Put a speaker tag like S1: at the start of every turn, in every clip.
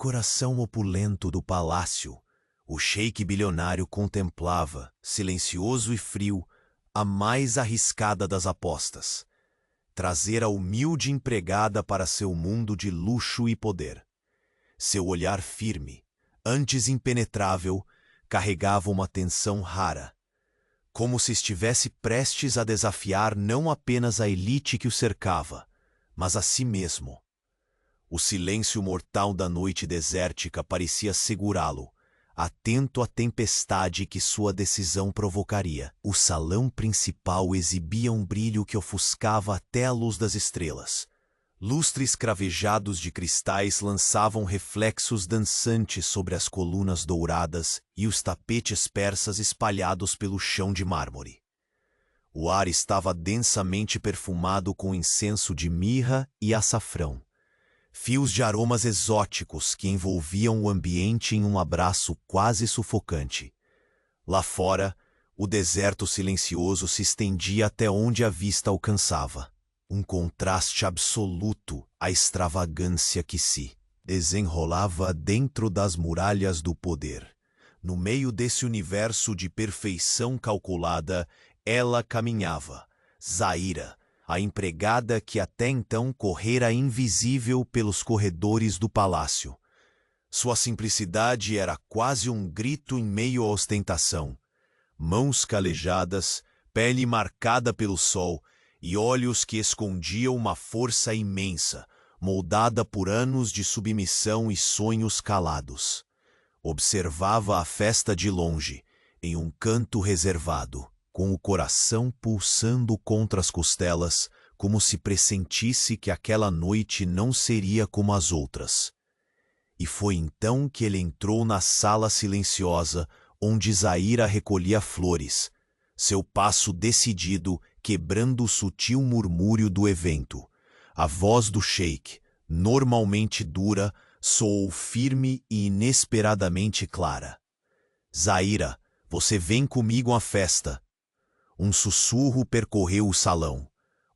S1: coração opulento do palácio, o sheik bilionário contemplava, silencioso e frio, a mais arriscada das apostas: trazer a humilde empregada para seu mundo de luxo e poder. Seu olhar firme, antes impenetrável, carregava uma tensão rara, como se estivesse prestes a desafiar não apenas a elite que o cercava, mas a si mesmo. O silêncio mortal da noite desértica parecia segurá-lo, atento à tempestade que sua decisão provocaria. O salão principal exibia um brilho que ofuscava até a luz das estrelas. Lustres cravejados de cristais lançavam reflexos dançantes sobre as colunas douradas e os tapetes persas espalhados pelo chão de mármore. O ar estava densamente perfumado com incenso de mirra e açafrão, fios de aromas exóticos que envolviam o ambiente em um abraço quase sufocante. Lá fora, o deserto silencioso se estendia até onde a vista alcançava. Um contraste absoluto à extravagância que se desenrolava dentro das muralhas do poder. No meio desse universo de perfeição calculada, ela caminhava, Zaira, a empregada que até então correra invisível pelos corredores do palácio. Sua simplicidade era quase um grito em meio à ostentação. Mãos calejadas, pele marcada pelo sol, e olhos que escondiam uma força imensa, moldada por anos de submissão e sonhos calados. Observava a festa de longe, em um canto reservado, com o coração pulsando contra as costelas, como se pressentisse que aquela noite não seria como as outras. E foi então que ele entrou na sala silenciosa, onde Zaira recolhia flores, seu passo decidido quebrando o sutil murmúrio do evento. A voz do sheik, normalmente dura, soou firme e inesperadamente clara. Zaira, você vem comigo à festa. Um sussurro percorreu o salão.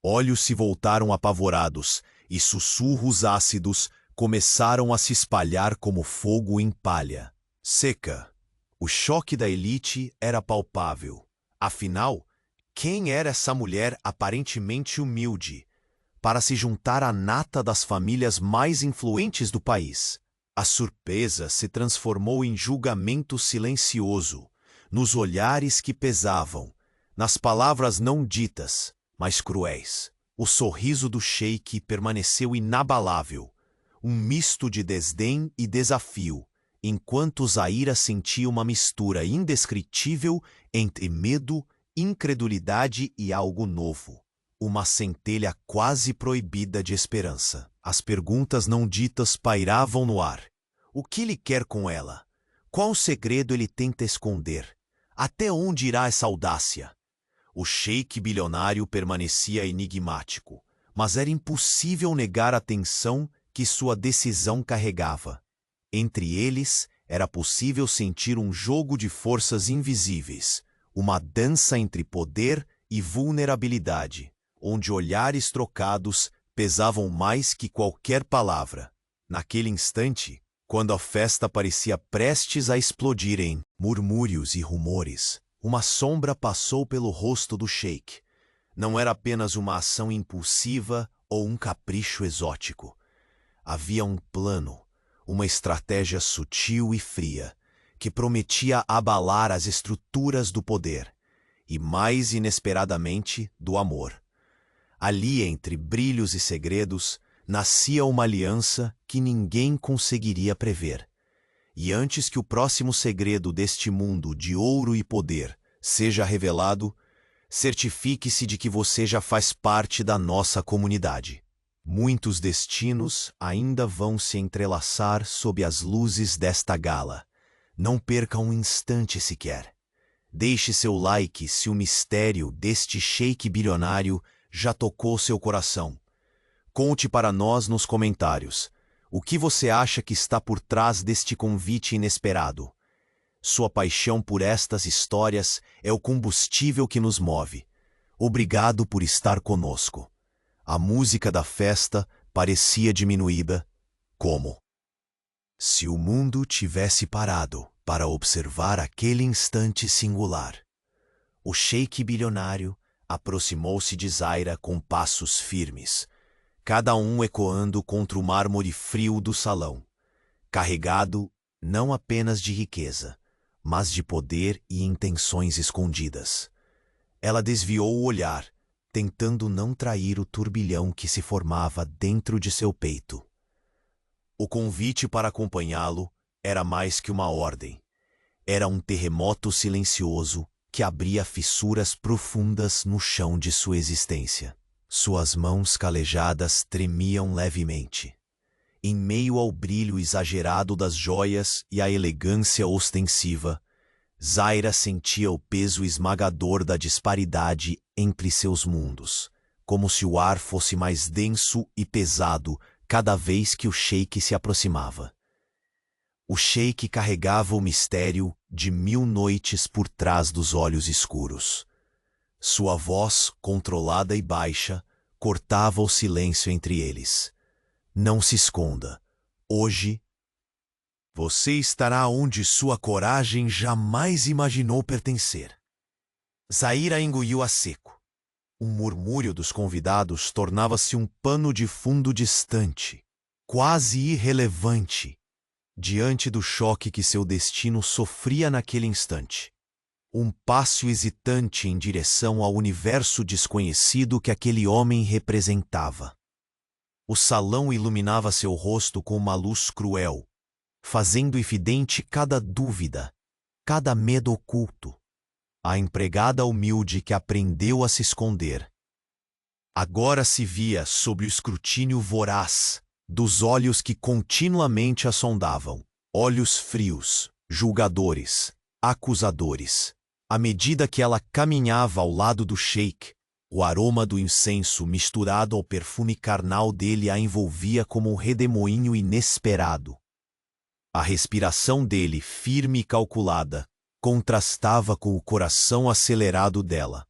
S1: Olhos se voltaram apavorados, e sussurros ácidos começaram a se espalhar como fogo em palha seca. O choque da elite era palpável. Afinal, quem era essa mulher aparentemente humilde para se juntar à nata das famílias mais influentes do país? A surpresa se transformou em julgamento silencioso, nos olhares que pesavam, nas palavras não ditas, mas cruéis. O sorriso do sheik permaneceu inabalável, um misto de desdém e desafio, enquanto Zaira sentia uma mistura indescritível entre medo, incredulidade e algo novo. Uma centelha quase proibida de esperança. As perguntas não ditas pairavam no ar. O que ele quer com ela? Qual segredo ele tenta esconder? Até onde irá essa audácia? O sheik bilionário permanecia enigmático, mas era impossível negar a tensão que sua decisão carregava. Entre eles, era possível sentir um jogo de forças invisíveis, uma dança entre poder e vulnerabilidade, onde olhares trocados pesavam mais que qualquer palavra. Naquele instante, quando a festa parecia prestes a explodir em murmúrios e rumores, uma sombra passou pelo rosto do sheik. Não era apenas uma ação impulsiva ou um capricho exótico. Havia um plano, uma estratégia sutil e fria, que prometia abalar as estruturas do poder, e mais inesperadamente, do amor. Ali, entre brilhos e segredos, nascia uma aliança que ninguém conseguiria prever. E antes que o próximo segredo deste mundo de ouro e poder seja revelado, certifique-se de que você já faz parte da nossa comunidade. Muitos destinos ainda vão se entrelaçar sob as luzes desta gala. Não perca um instante sequer. Deixe seu like se o mistério deste sheik bilionário já tocou seu coração. Conte para nós nos comentários. O que você acha que está por trás deste convite inesperado? Sua paixão por estas histórias é o combustível que nos move. Obrigado por estar conosco. A música da festa parecia diminuída, como Se o mundo tivesse parado para observar aquele instante singular, o sheik bilionário aproximou-se de Zaira com passos firmes, cada um ecoando contra o mármore frio do salão, carregado não apenas de riqueza, mas de poder e intenções escondidas. Ela desviou o olhar, tentando não trair o turbilhão que se formava dentro de seu peito. O convite para acompanhá-lo era mais que uma ordem. Era um terremoto silencioso que abria fissuras profundas no chão de sua existência. Suas mãos calejadas tremiam levemente. Em meio ao brilho exagerado das joias e à elegância ostensiva, Zaira sentia o peso esmagador da disparidade entre seus mundos, como se o ar fosse mais denso e pesado cada vez que o sheik se aproximava. O sheik carregava o mistério de 1000 noites por trás dos olhos escuros. Sua voz, controlada e baixa, cortava o silêncio entre eles. Não se esconda. Hoje, você estará onde sua coragem jamais imaginou pertencer. Zaira engoliu a seco. O murmúrio dos convidados tornava-se um pano de fundo distante, quase irrelevante, diante do choque que seu destino sofria naquele instante. Um passo hesitante em direção ao universo desconhecido que aquele homem representava. O salão iluminava seu rosto com uma luz cruel, fazendo evidente cada dúvida, cada medo oculto. A empregada humilde que aprendeu a se esconder. Agora se via sob o escrutínio voraz dos olhos que continuamente a sondavam, olhos frios, julgadores, acusadores. À medida que ela caminhava ao lado do sheik, o aroma do incenso misturado ao perfume carnal dele a envolvia como um redemoinho inesperado. A respiração dele, firme e calculada, contrastava com o coração acelerado dela,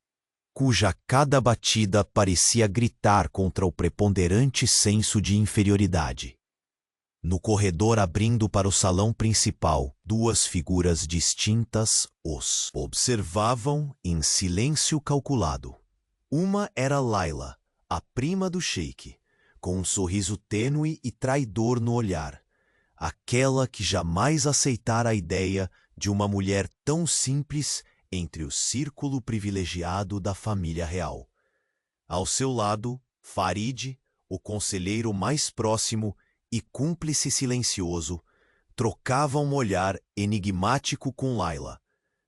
S1: cuja cada batida parecia gritar contra o preponderante senso de inferioridade. No corredor abrindo para o salão principal, duas figuras distintas os observavam em silêncio calculado. Uma era Laila, a prima do sheik, com um sorriso tênue e traidor no olhar, aquela que jamais aceitara a ideia de uma mulher tão simples entre o círculo privilegiado da família real. Ao seu lado, Farid, o conselheiro mais próximo e cúmplice silencioso, trocava um olhar enigmático com Laila,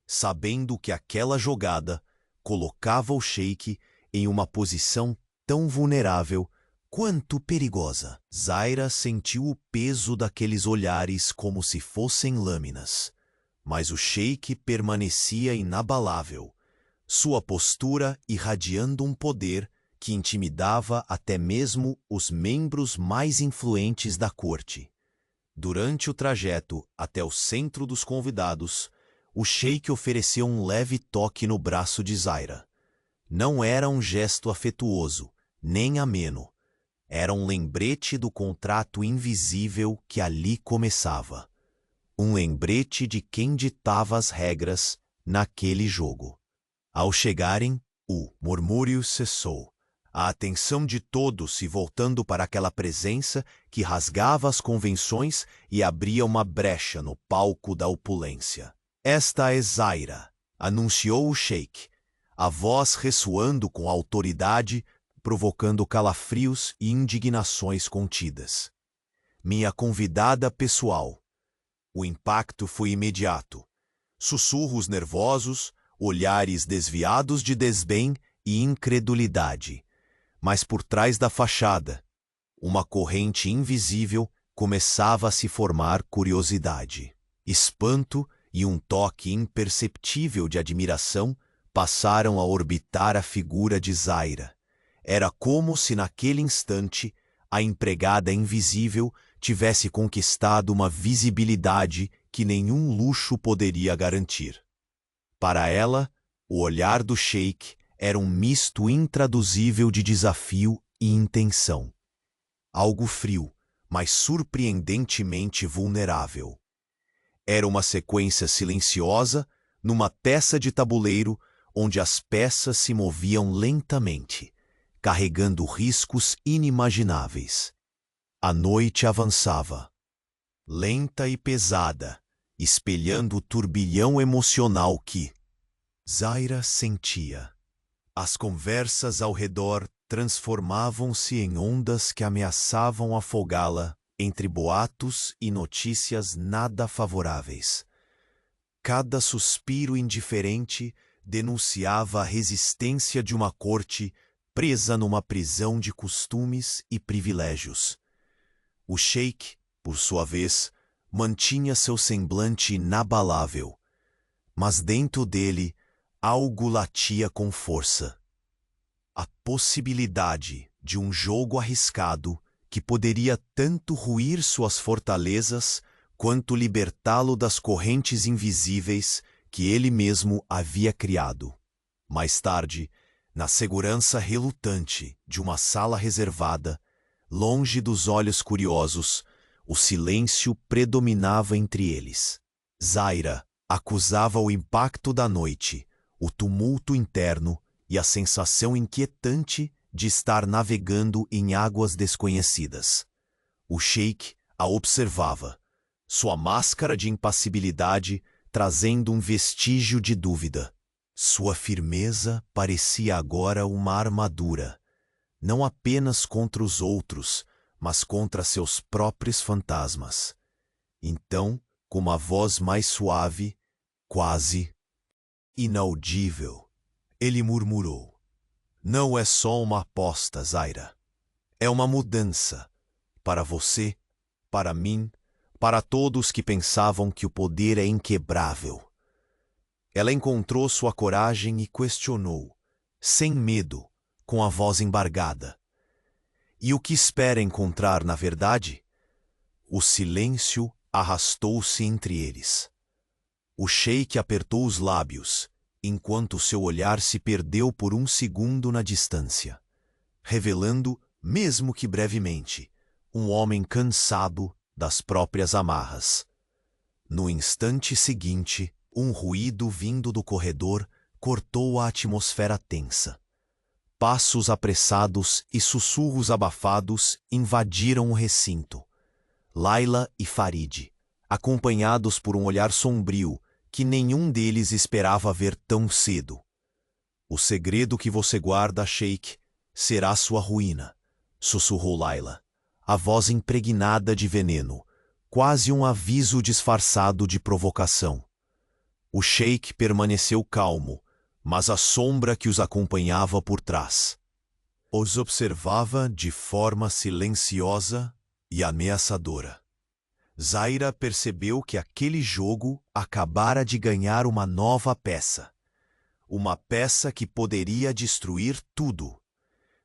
S1: sabendo que aquela jogada colocava o sheik em uma posição tão vulnerável quanto perigosa. Zaira sentiu o peso daqueles olhares como se fossem lâminas. Mas o sheik permanecia inabalável, sua postura irradiando um poder que intimidava até mesmo os membros mais influentes da corte. Durante o trajeto até o centro dos convidados, o sheik ofereceu um leve toque no braço de Zaira. Não era um gesto afetuoso, nem ameno. Era um lembrete do contrato invisível que ali começava. Um lembrete de quem ditava as regras naquele jogo. Ao chegarem, o murmúrio cessou, a atenção de todos se voltando para aquela presença que rasgava as convenções e abria uma brecha no palco da opulência. Esta é Zaira, anunciou o sheik, a voz ressoando com autoridade, provocando calafrios e indignações contidas. Minha convidada pessoal. O impacto foi imediato. Sussurros nervosos, olhares desviados de desdém e incredulidade. Mas por trás da fachada, uma corrente invisível começava a se formar curiosidade. Espanto e um toque imperceptível de admiração passaram a orbitar a figura de Zaira. Era como se naquele instante a empregada invisível tivesse conquistado uma visibilidade que nenhum luxo poderia garantir. Para ela, o olhar do sheik era um misto intraduzível de desafio e intenção. Algo frio, mas surpreendentemente vulnerável. Era uma sequência silenciosa numa peça de tabuleiro onde as peças se moviam lentamente, carregando riscos inimagináveis. A noite avançava, lenta e pesada, espelhando o turbilhão emocional que Zaira sentia. As conversas ao redor transformavam-se em ondas que ameaçavam afogá-la entre boatos e notícias nada favoráveis. Cada suspiro indiferente denunciava a resistência de uma corte presa numa prisão de costumes e privilégios. O sheik, por sua vez, mantinha seu semblante inabalável, mas dentro dele algo latia com força. A possibilidade de um jogo arriscado que poderia tanto ruir suas fortalezas quanto libertá-lo das correntes invisíveis que ele mesmo havia criado. Mais tarde, na segurança relutante de uma sala reservada, longe dos olhos curiosos, o silêncio predominava entre eles. Zaira acusava o impacto da noite, o tumulto interno e a sensação inquietante de estar navegando em águas desconhecidas. O sheik a observava, sua máscara de impassibilidade trazendo um vestígio de dúvida. Sua firmeza parecia agora uma armadura, não apenas contra os outros, mas contra seus próprios fantasmas. Então, com uma voz mais suave, quase inaudível, ele murmurou: "Não é só uma aposta, Zaira. É uma mudança. Para você, para mim, para todos que pensavam que o poder é inquebrável." Ela encontrou sua coragem e questionou, sem medo, com a voz embargada: "E o que espera encontrar na verdade?" O silêncio arrastou-se entre eles. O sheik apertou os lábios, enquanto seu olhar se perdeu por um segundo na distância, revelando, mesmo que brevemente, um homem cansado das próprias amarras. No instante seguinte, um ruído vindo do corredor cortou a atmosfera tensa. Passos apressados e sussurros abafados invadiram o recinto. Laila e Farid, acompanhados por um olhar sombrio que nenhum deles esperava ver tão cedo. "O segredo que você guarda, Sheik, será sua ruína", sussurrou Laila, a voz impregnada de veneno, quase um aviso disfarçado de provocação. O sheik permaneceu calmo, mas a sombra que os acompanhava por trás os observava de forma silenciosa e ameaçadora. Zaira percebeu que aquele jogo acabara de ganhar uma nova peça. Uma peça que poderia destruir tudo.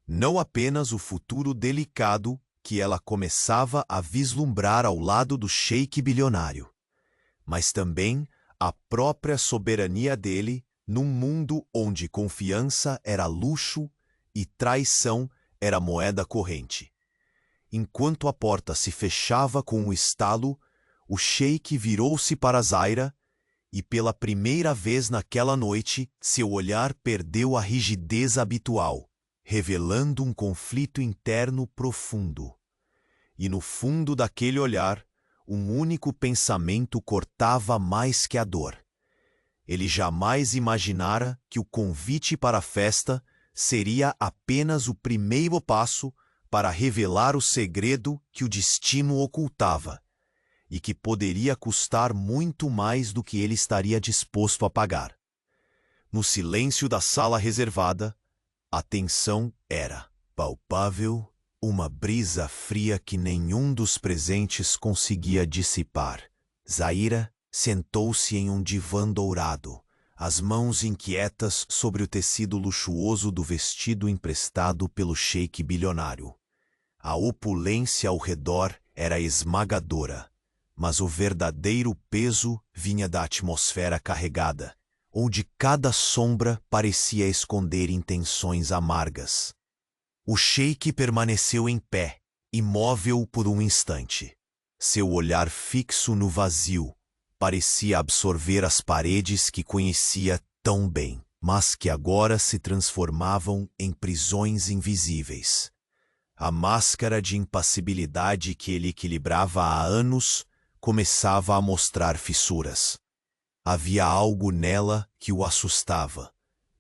S1: Não apenas o futuro delicado que ela começava a vislumbrar ao lado do sheik bilionário, mas também a própria soberania dele num mundo onde confiança era luxo e traição era moeda corrente. Enquanto a porta se fechava com um estalo, o sheik virou-se para Zaira e, pela primeira vez naquela noite, seu olhar perdeu a rigidez habitual, revelando um conflito interno profundo. E no fundo daquele olhar, um único pensamento cortava mais que a dor. Ele jamais imaginara que o convite para a festa seria apenas o primeiro passo para revelar o segredo que o destino ocultava, e que poderia custar muito mais do que ele estaria disposto a pagar. No silêncio da sala reservada, a tensão era palpável, uma brisa fria que nenhum dos presentes conseguia dissipar. Zaira sentou-se em um divã dourado, as mãos inquietas sobre o tecido luxuoso do vestido emprestado pelo sheik bilionário. A opulência ao redor era esmagadora, mas o verdadeiro peso vinha da atmosfera carregada, onde cada sombra parecia esconder intenções amargas. O sheik permaneceu em pé, imóvel por um instante. Seu olhar fixo no vazio parecia absorver as paredes que conhecia tão bem, mas que agora se transformavam em prisões invisíveis. A máscara de impassibilidade que ele equilibrava há anos começava a mostrar fissuras. Havia algo nela que o assustava.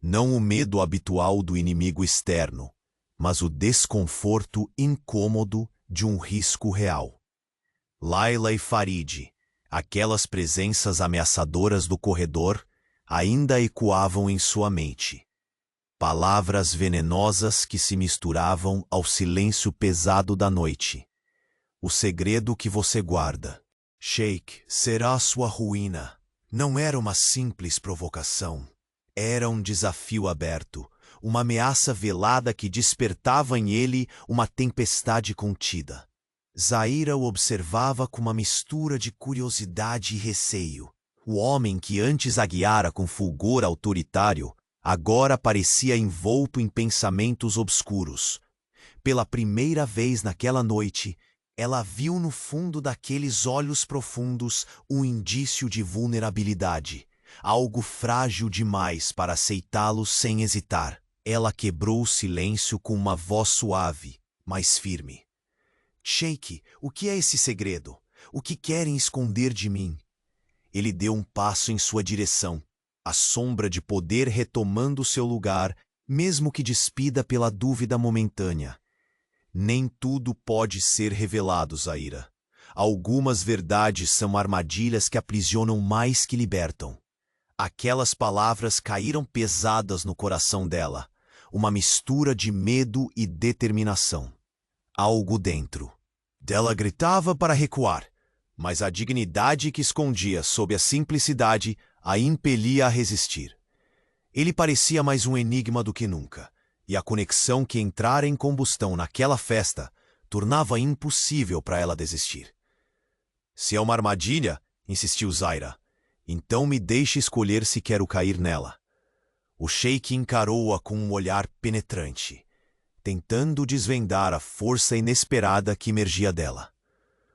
S1: Não o medo habitual do inimigo externo, mas o desconforto incômodo de um risco real. Laila e Farid, aquelas presenças ameaçadoras do corredor, ainda ecoavam em sua mente. Palavras venenosas que se misturavam ao silêncio pesado da noite. O segredo que você guarda, Sheik, será a sua ruína. Não era uma simples provocação. Era um desafio aberto, uma ameaça velada que despertava em ele uma tempestade contida. Zaira o observava com uma mistura de curiosidade e receio. O homem que antes a guiara com fulgor autoritário, agora parecia envolto em pensamentos obscuros. Pela primeira vez naquela noite, ela viu no fundo daqueles olhos profundos um indício de vulnerabilidade, algo frágil demais para aceitá-lo sem hesitar. Ela quebrou o silêncio com uma voz suave, mas firme. Sheik, o que é esse segredo? O que querem esconder de mim? Ele deu um passo em sua direção, a sombra de poder retomando seu lugar, mesmo que despida pela dúvida momentânea. Nem tudo pode ser revelado, Zaira. Algumas verdades são armadilhas que aprisionam mais que libertam. Aquelas palavras caíram pesadas no coração dela, uma mistura de medo e determinação. Algo dentro dela gritava para recuar, mas a dignidade que escondia sob a simplicidade a impelia a resistir. Ele parecia mais um enigma do que nunca, e a conexão que entrara em combustão naquela festa tornava impossível para ela desistir. Se é uma armadilha, insistiu Zaira, então me deixe escolher se quero cair nela. O sheik encarou-a com um olhar penetrante, tentando desvendar a força inesperada que emergia dela.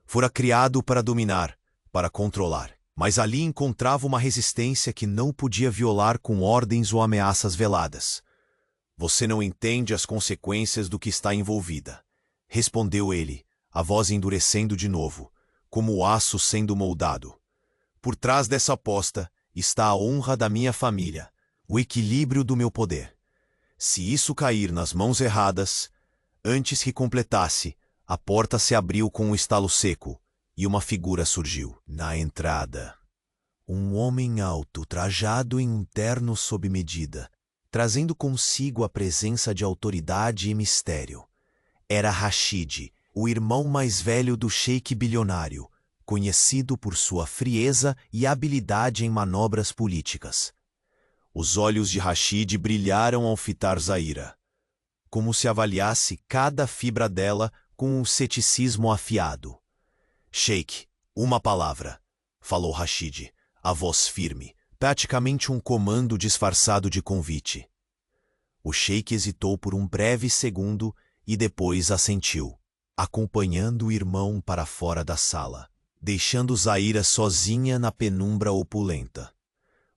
S1: Fora criado para dominar, para controlar, mas ali encontrava uma resistência que não podia violar com ordens ou ameaças veladas. Você não entende as consequências do que está envolvida, respondeu ele, a voz endurecendo de novo, como o aço sendo moldado. Por trás dessa aposta está a honra da minha família, o equilíbrio do meu poder. Se isso cair nas mãos erradas, antes que completasse, a porta se abriu com um estalo seco e uma figura surgiu. Na entrada, um homem alto, trajado em um terno sob medida, trazendo consigo a presença de autoridade e mistério. Era Rashid, o irmão mais velho do sheik bilionário, conhecido por sua frieza e habilidade em manobras políticas. Os olhos de Rashid brilharam ao fitar Zaira, como se avaliasse cada fibra dela com um ceticismo afiado. Sheik, uma palavra, falou Rashid, a voz firme, praticamente um comando disfarçado de convite. O sheik hesitou por um breve segundo e depois assentiu, acompanhando o irmão para fora da sala, deixando Zaira sozinha na penumbra opulenta.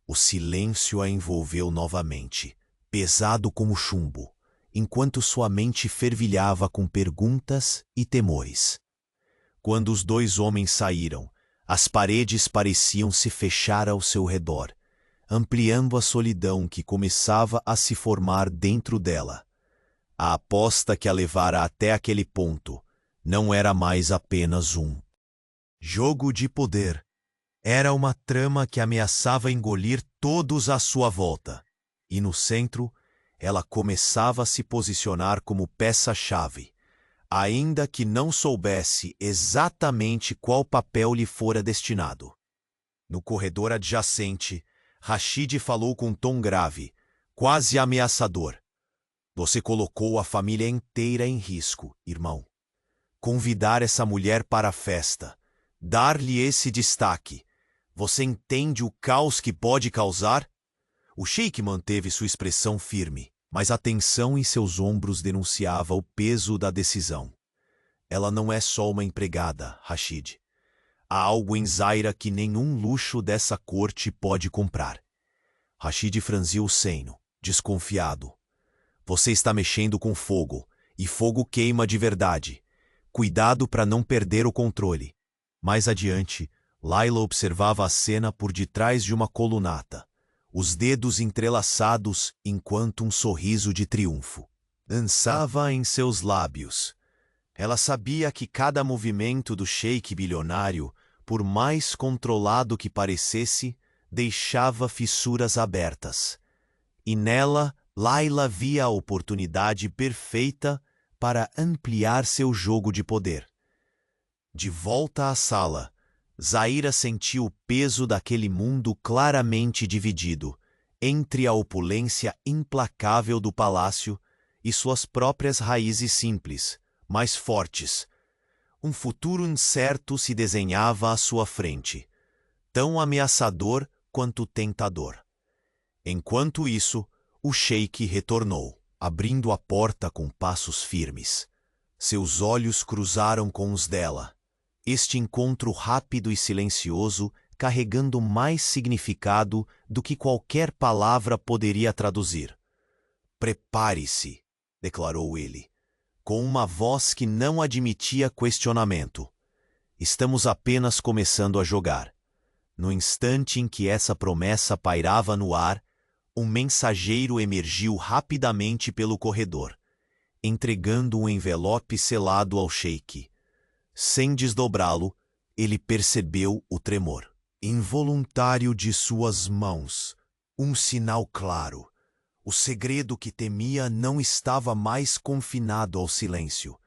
S1: O silêncio a envolveu novamente, pesado como chumbo, enquanto sua mente fervilhava com perguntas e temores. Quando os dois homens saíram, as paredes pareciam se fechar ao seu redor, ampliando a solidão que começava a se formar dentro dela. A aposta que a levara até aquele ponto não era mais apenas um jogo de poder. Era uma trama que ameaçava engolir todos à sua volta. E no centro, ela começava a se posicionar como peça-chave, ainda que não soubesse exatamente qual papel lhe fora destinado. No corredor adjacente, Rashid falou com um tom grave, quase ameaçador. Você colocou a família inteira em risco, irmão. Convidar essa mulher para a festa, dar-lhe esse destaque. Você entende o caos que pode causar? O sheik manteve sua expressão firme, mas a tensão em seus ombros denunciava o peso da decisão. Ela não é só uma empregada, Rashid. Há algo em Zaira que nenhum luxo dessa corte pode comprar. Rashid franziu o senho, desconfiado. Você está mexendo com fogo, e fogo queima de verdade. Cuidado para não perder o controle. Mais adiante, Laila observava a cena por detrás de uma colunata, os dedos entrelaçados enquanto um sorriso de triunfo dançava em seus lábios. Ela sabia que cada movimento do sheik bilionário, por mais controlado que parecesse, deixava fissuras abertas. E nela, Laila via a oportunidade perfeita para ampliar seu jogo de poder. De volta à sala, Zaira sentiu o peso daquele mundo claramente dividido entre a opulência implacável do palácio e suas próprias raízes simples, mais fortes. Um futuro incerto se desenhava à sua frente, tão ameaçador quanto tentador. Enquanto isso, o sheik retornou, abrindo a porta com passos firmes. Seus olhos cruzaram com os dela. Este encontro rápido e silencioso, carregando mais significado do que qualquer palavra poderia traduzir. "Prepare-se", declarou ele, com uma voz que não admitia questionamento. "Estamos apenas começando a jogar." No instante em que essa promessa pairava no ar, um mensageiro emergiu rapidamente pelo corredor, entregando um envelope selado ao sheik. Sem desdobrá-lo, ele percebeu o tremor involuntário de suas mãos. Um sinal claro. O segredo que temia não estava mais confinado ao silêncio.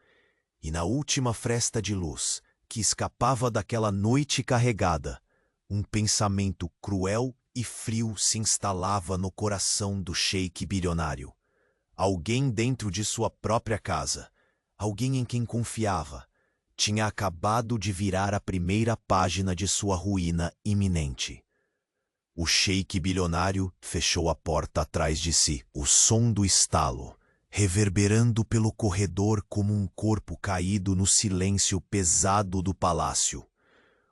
S1: E na última fresta de luz, que escapava daquela noite carregada, um pensamento cruel e frio se instalava no coração do sheik bilionário. Alguém dentro de sua própria casa, alguém em quem confiava, tinha acabado de virar a primeira página de sua ruína iminente. O sheik bilionário fechou a porta atrás de si, o som do estalo, reverberando pelo corredor como um corpo caído no silêncio pesado do palácio.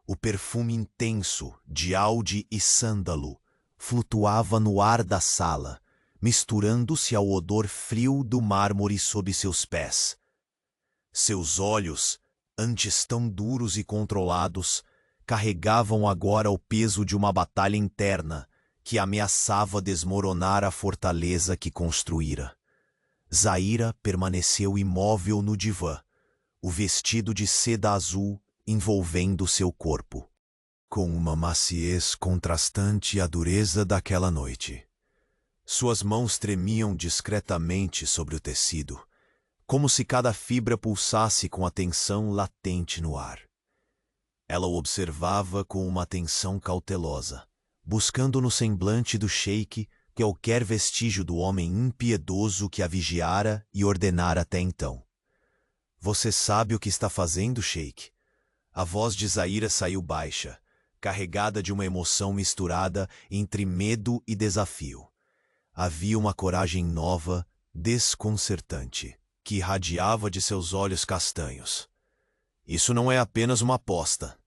S1: O perfume intenso de álde e sândalo flutuava no ar da sala, misturando-se ao odor frio do mármore sob seus pés. Seus olhos, antes tão duros e controlados, carregavam agora o peso de uma batalha interna que ameaçava desmoronar a fortaleza que construíra. Zaira permaneceu imóvel no divã, o vestido de seda azul envolvendo seu corpo, com uma maciez contrastante à dureza daquela noite. Suas mãos tremiam discretamente sobre o tecido, como se cada fibra pulsasse com a tensão latente no ar. Ela o observava com uma atenção cautelosa, buscando no semblante do sheik qualquer vestígio do homem impiedoso que a vigiara e ordenara até então. "Você sabe o que está fazendo, sheik?" A voz de Zaira saiu baixa, carregada de uma emoção misturada entre medo e desafio. Havia uma coragem nova, desconcertante, que irradiava de seus olhos castanhos. "Isso não é apenas uma aposta.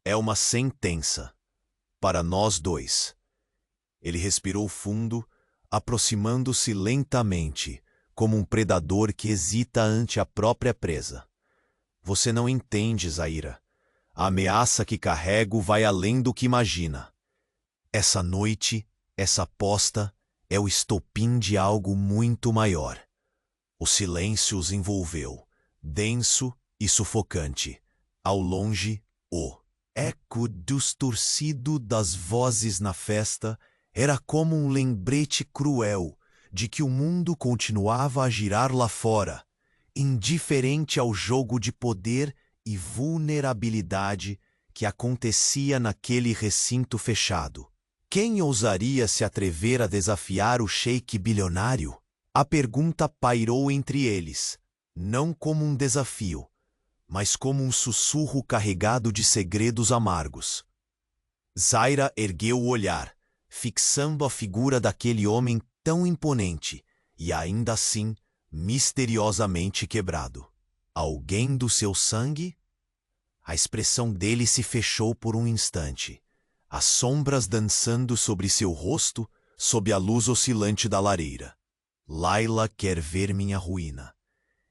S1: É uma sentença. Para nós dois." Ele respirou fundo, aproximando-se lentamente, como um predador que hesita ante a própria presa. "Você não entende, Zaira. A ameaça que carrego vai além do que imagina. Essa noite, essa aposta, é o estopim de algo muito maior." O silêncio os envolveu, denso e sufocante. Ao longe, o eco distorcido das vozes na festa era como um lembrete cruel de que o mundo continuava a girar lá fora, indiferente ao jogo de poder e vulnerabilidade que acontecia naquele recinto fechado. Quem ousaria se atrever a desafiar o sheik bilionário? A pergunta pairou entre eles, não como um desafio, mas como um sussurro carregado de segredos amargos. Zaira ergueu o olhar, fixando a figura daquele homem tão imponente e ainda assim misteriosamente quebrado. Alguém do seu sangue? A expressão dele se fechou por um instante, as sombras dançando sobre seu rosto sob a luz oscilante da lareira. Layla quer ver minha ruína.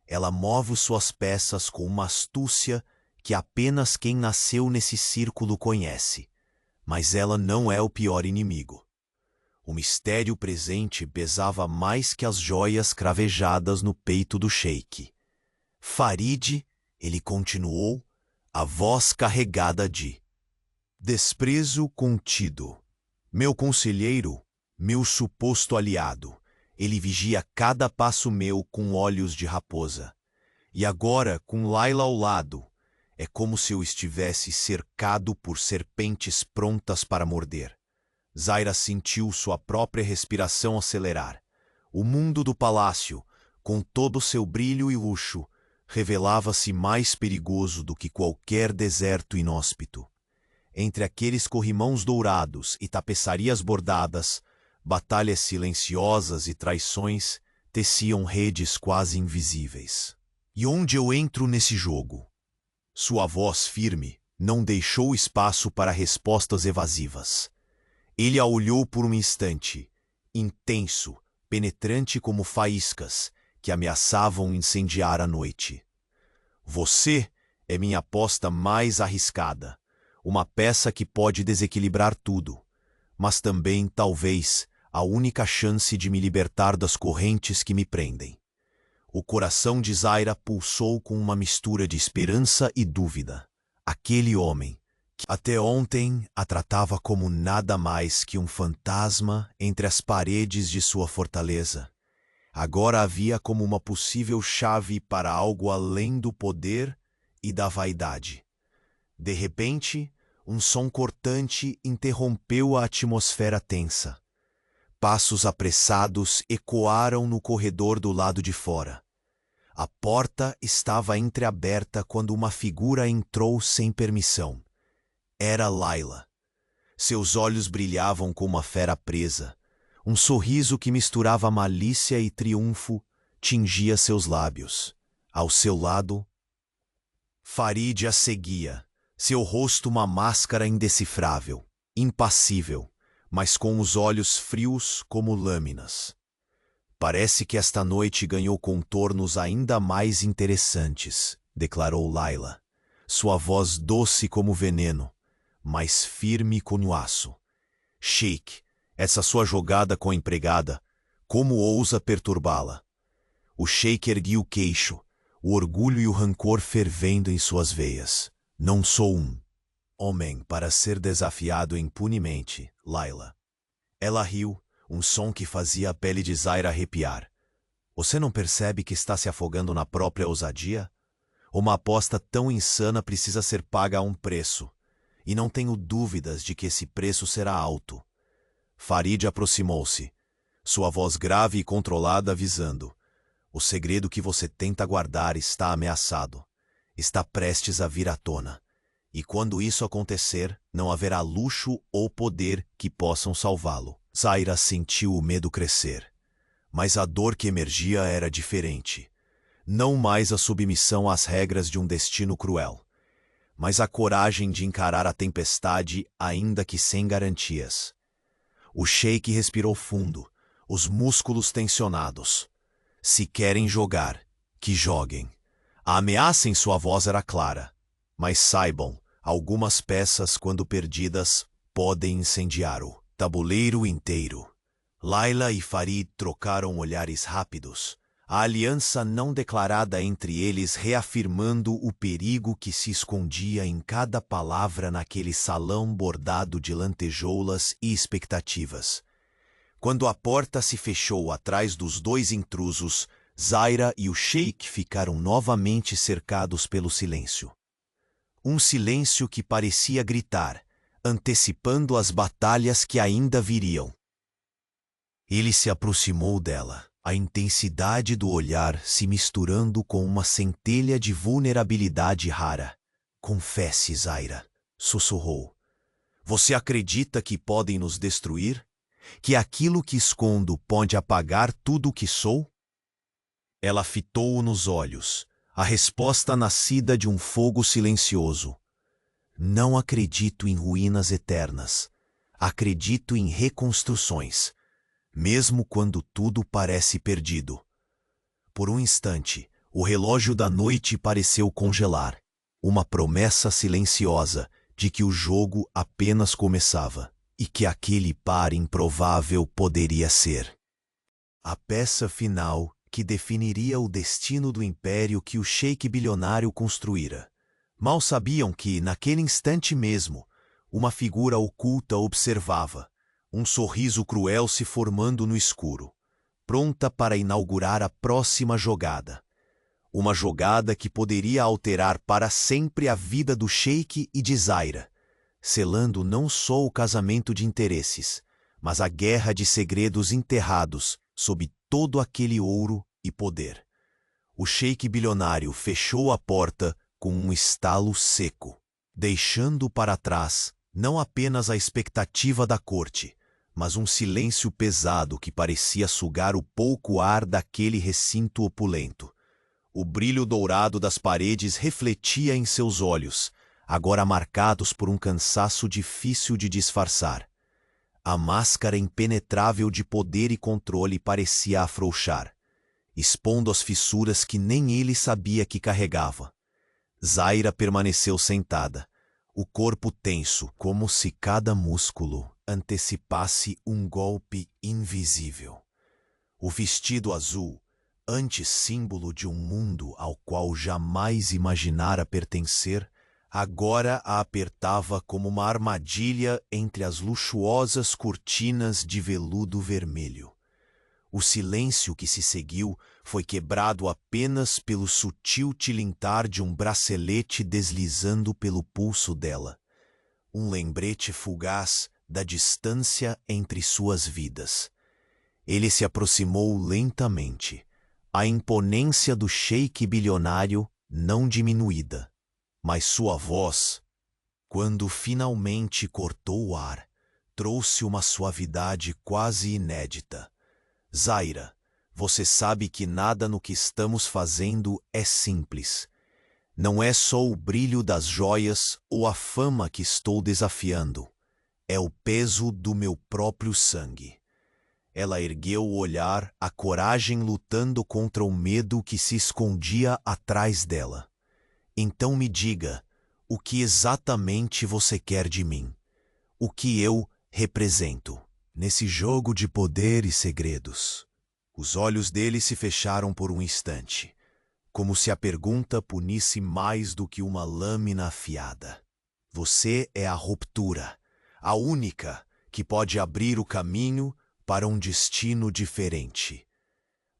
S1: Ela move suas peças com uma astúcia que apenas quem nasceu nesse círculo conhece. Mas ela não é o pior inimigo. O mistério presente pesava mais que as joias cravejadas no peito do sheik. Farid, ele continuou, a voz carregada de desprezo contido. Meu conselheiro, meu suposto aliado, ele vigia cada passo meu com olhos de raposa. E agora, com Layla ao lado, é como se eu estivesse cercado por serpentes prontas para morder. Zaira sentiu sua própria respiração acelerar. O mundo do palácio, com todo o seu brilho e luxo, revelava-se mais perigoso do que qualquer deserto inóspito. Entre aqueles corrimãos dourados e tapeçarias bordadas, batalhas silenciosas e traições teciam redes quase invisíveis. E onde eu entro nesse jogo? Sua voz firme não deixou espaço para respostas evasivas. Ele a olhou por um instante, intenso, penetrante como faíscas que ameaçavam incendiar a noite. Você é minha aposta mais arriscada, uma peça que pode desequilibrar tudo, mas também, talvez, a única chance de me libertar das correntes que me prendem. O coração de Zaira pulsou com uma mistura de esperança e dúvida. Aquele homem, que até ontem a tratava como nada mais que um fantasma entre as paredes de sua fortaleza, agora a via como uma possível chave para algo além do poder e da vaidade. De repente, um som cortante interrompeu a atmosfera tensa. Passos apressados ecoaram no corredor do lado de fora. A porta estava entreaberta quando uma figura entrou sem permissão. Era Layla. Seus olhos brilhavam como uma fera presa. Um sorriso que misturava malícia e triunfo tingia seus lábios. Ao seu lado, Farid a seguia, seu rosto uma máscara indecifrável, impassível, mas com os olhos frios como lâminas. Parece que esta noite ganhou contornos ainda mais interessantes, declarou Layla, sua voz doce como veneno, mas firme como aço. Sheik, essa sua jogada com a empregada, como ousa perturbá-la? O sheik erguia o queixo, o orgulho e o rancor fervendo em suas veias. Não sou um homem para ser desafiado impunemente, Layla. Ela riu, um som que fazia a pele de Zaira arrepiar. Você não percebe que está se afogando na própria ousadia? Uma aposta tão insana precisa ser paga a um preço, e não tenho dúvidas de que esse preço será alto. Farid aproximou-se, sua voz grave e controlada avisando. O segredo que você tenta guardar está ameaçado. Está prestes a vir à tona. E quando isso acontecer, não haverá luxo ou poder que possam salvá-lo. Zaira sentiu o medo crescer. Mas a dor que emergia era diferente. Não mais a submissão às regras de um destino cruel, mas a coragem de encarar a tempestade ainda que sem garantias. O sheik respirou fundo, os músculos tensionados. Se querem jogar, que joguem. A ameaça em sua voz era clara. Mas saibam, algumas peças, quando perdidas, podem incendiar o tabuleiro inteiro. Layla e Farid trocaram olhares rápidos, a aliança não declarada entre eles reafirmando o perigo que se escondia em cada palavra naquele salão bordado de lantejoulas e expectativas. Quando a porta se fechou atrás dos dois intrusos, Zaira e o sheik ficaram novamente cercados pelo silêncio. Um silêncio que parecia gritar, antecipando as batalhas que ainda viriam. Ele se aproximou dela, a intensidade do olhar se misturando com uma centelha de vulnerabilidade rara. Confesse, Zaira, sussurrou. Você acredita que podem nos destruir? Que aquilo que escondo pode apagar tudo o que sou? Ela fitou-o nos olhos, A resposta nascida de um fogo silencioso. Não acredito em ruínas eternas. Acredito em reconstruções, mesmo quando tudo parece perdido. Por um instante, o relógio da noite pareceu congelar, uma promessa silenciosa de que o jogo apenas começava e que aquele par improvável poderia ser a peça final que definiria o destino do império que o sheik bilionário construíra. Mal sabiam que, naquele instante mesmo, uma figura oculta observava, um sorriso cruel se formando no escuro, pronta para inaugurar a próxima jogada. Uma jogada que poderia alterar para sempre a vida do sheik e de Zaira, selando não só o casamento de interesses, mas a guerra de segredos enterrados sob todo aquele ouro e poder. O sheik bilionário fechou a porta com um estalo seco, deixando para trás não apenas a expectativa da corte, mas um silêncio pesado que parecia sugar o pouco ar daquele recinto opulento. O brilho dourado das paredes refletia em seus olhos, agora marcados por um cansaço difícil de disfarçar. A máscara impenetrável de poder e controle parecia afrouxar, expondo as fissuras que nem ele sabia que carregava. Zaira permaneceu sentada, o corpo tenso, como se cada músculo antecipasse um golpe invisível. O vestido azul, antes símbolo de um mundo ao qual jamais imaginara pertencer, agora a apertava como uma armadilha entre as luxuosas cortinas de veludo vermelho. O silêncio que se seguiu foi quebrado apenas pelo sutil tilintar de um bracelete deslizando pelo pulso dela. Um lembrete fugaz da distância entre suas vidas. Ele se aproximou lentamente, a imponência do sheik bilionário não diminuída, mas sua voz, quando finalmente cortou o ar, trouxe uma suavidade quase inédita. Zaira, você sabe que nada no que estamos fazendo é simples. Não é só o brilho das joias ou a fama que estou desafiando. É o peso do meu próprio sangue. Ela ergueu o olhar, a coragem lutando contra o medo que se escondia atrás dela. Então me diga, o que exatamente você quer de mim? O que eu represento nesse jogo de poder e segredos? Os olhos dele se fecharam por um instante, como se a pergunta punisse mais do que uma lâmina afiada. Você é a ruptura, a única que pode abrir o caminho para um destino diferente,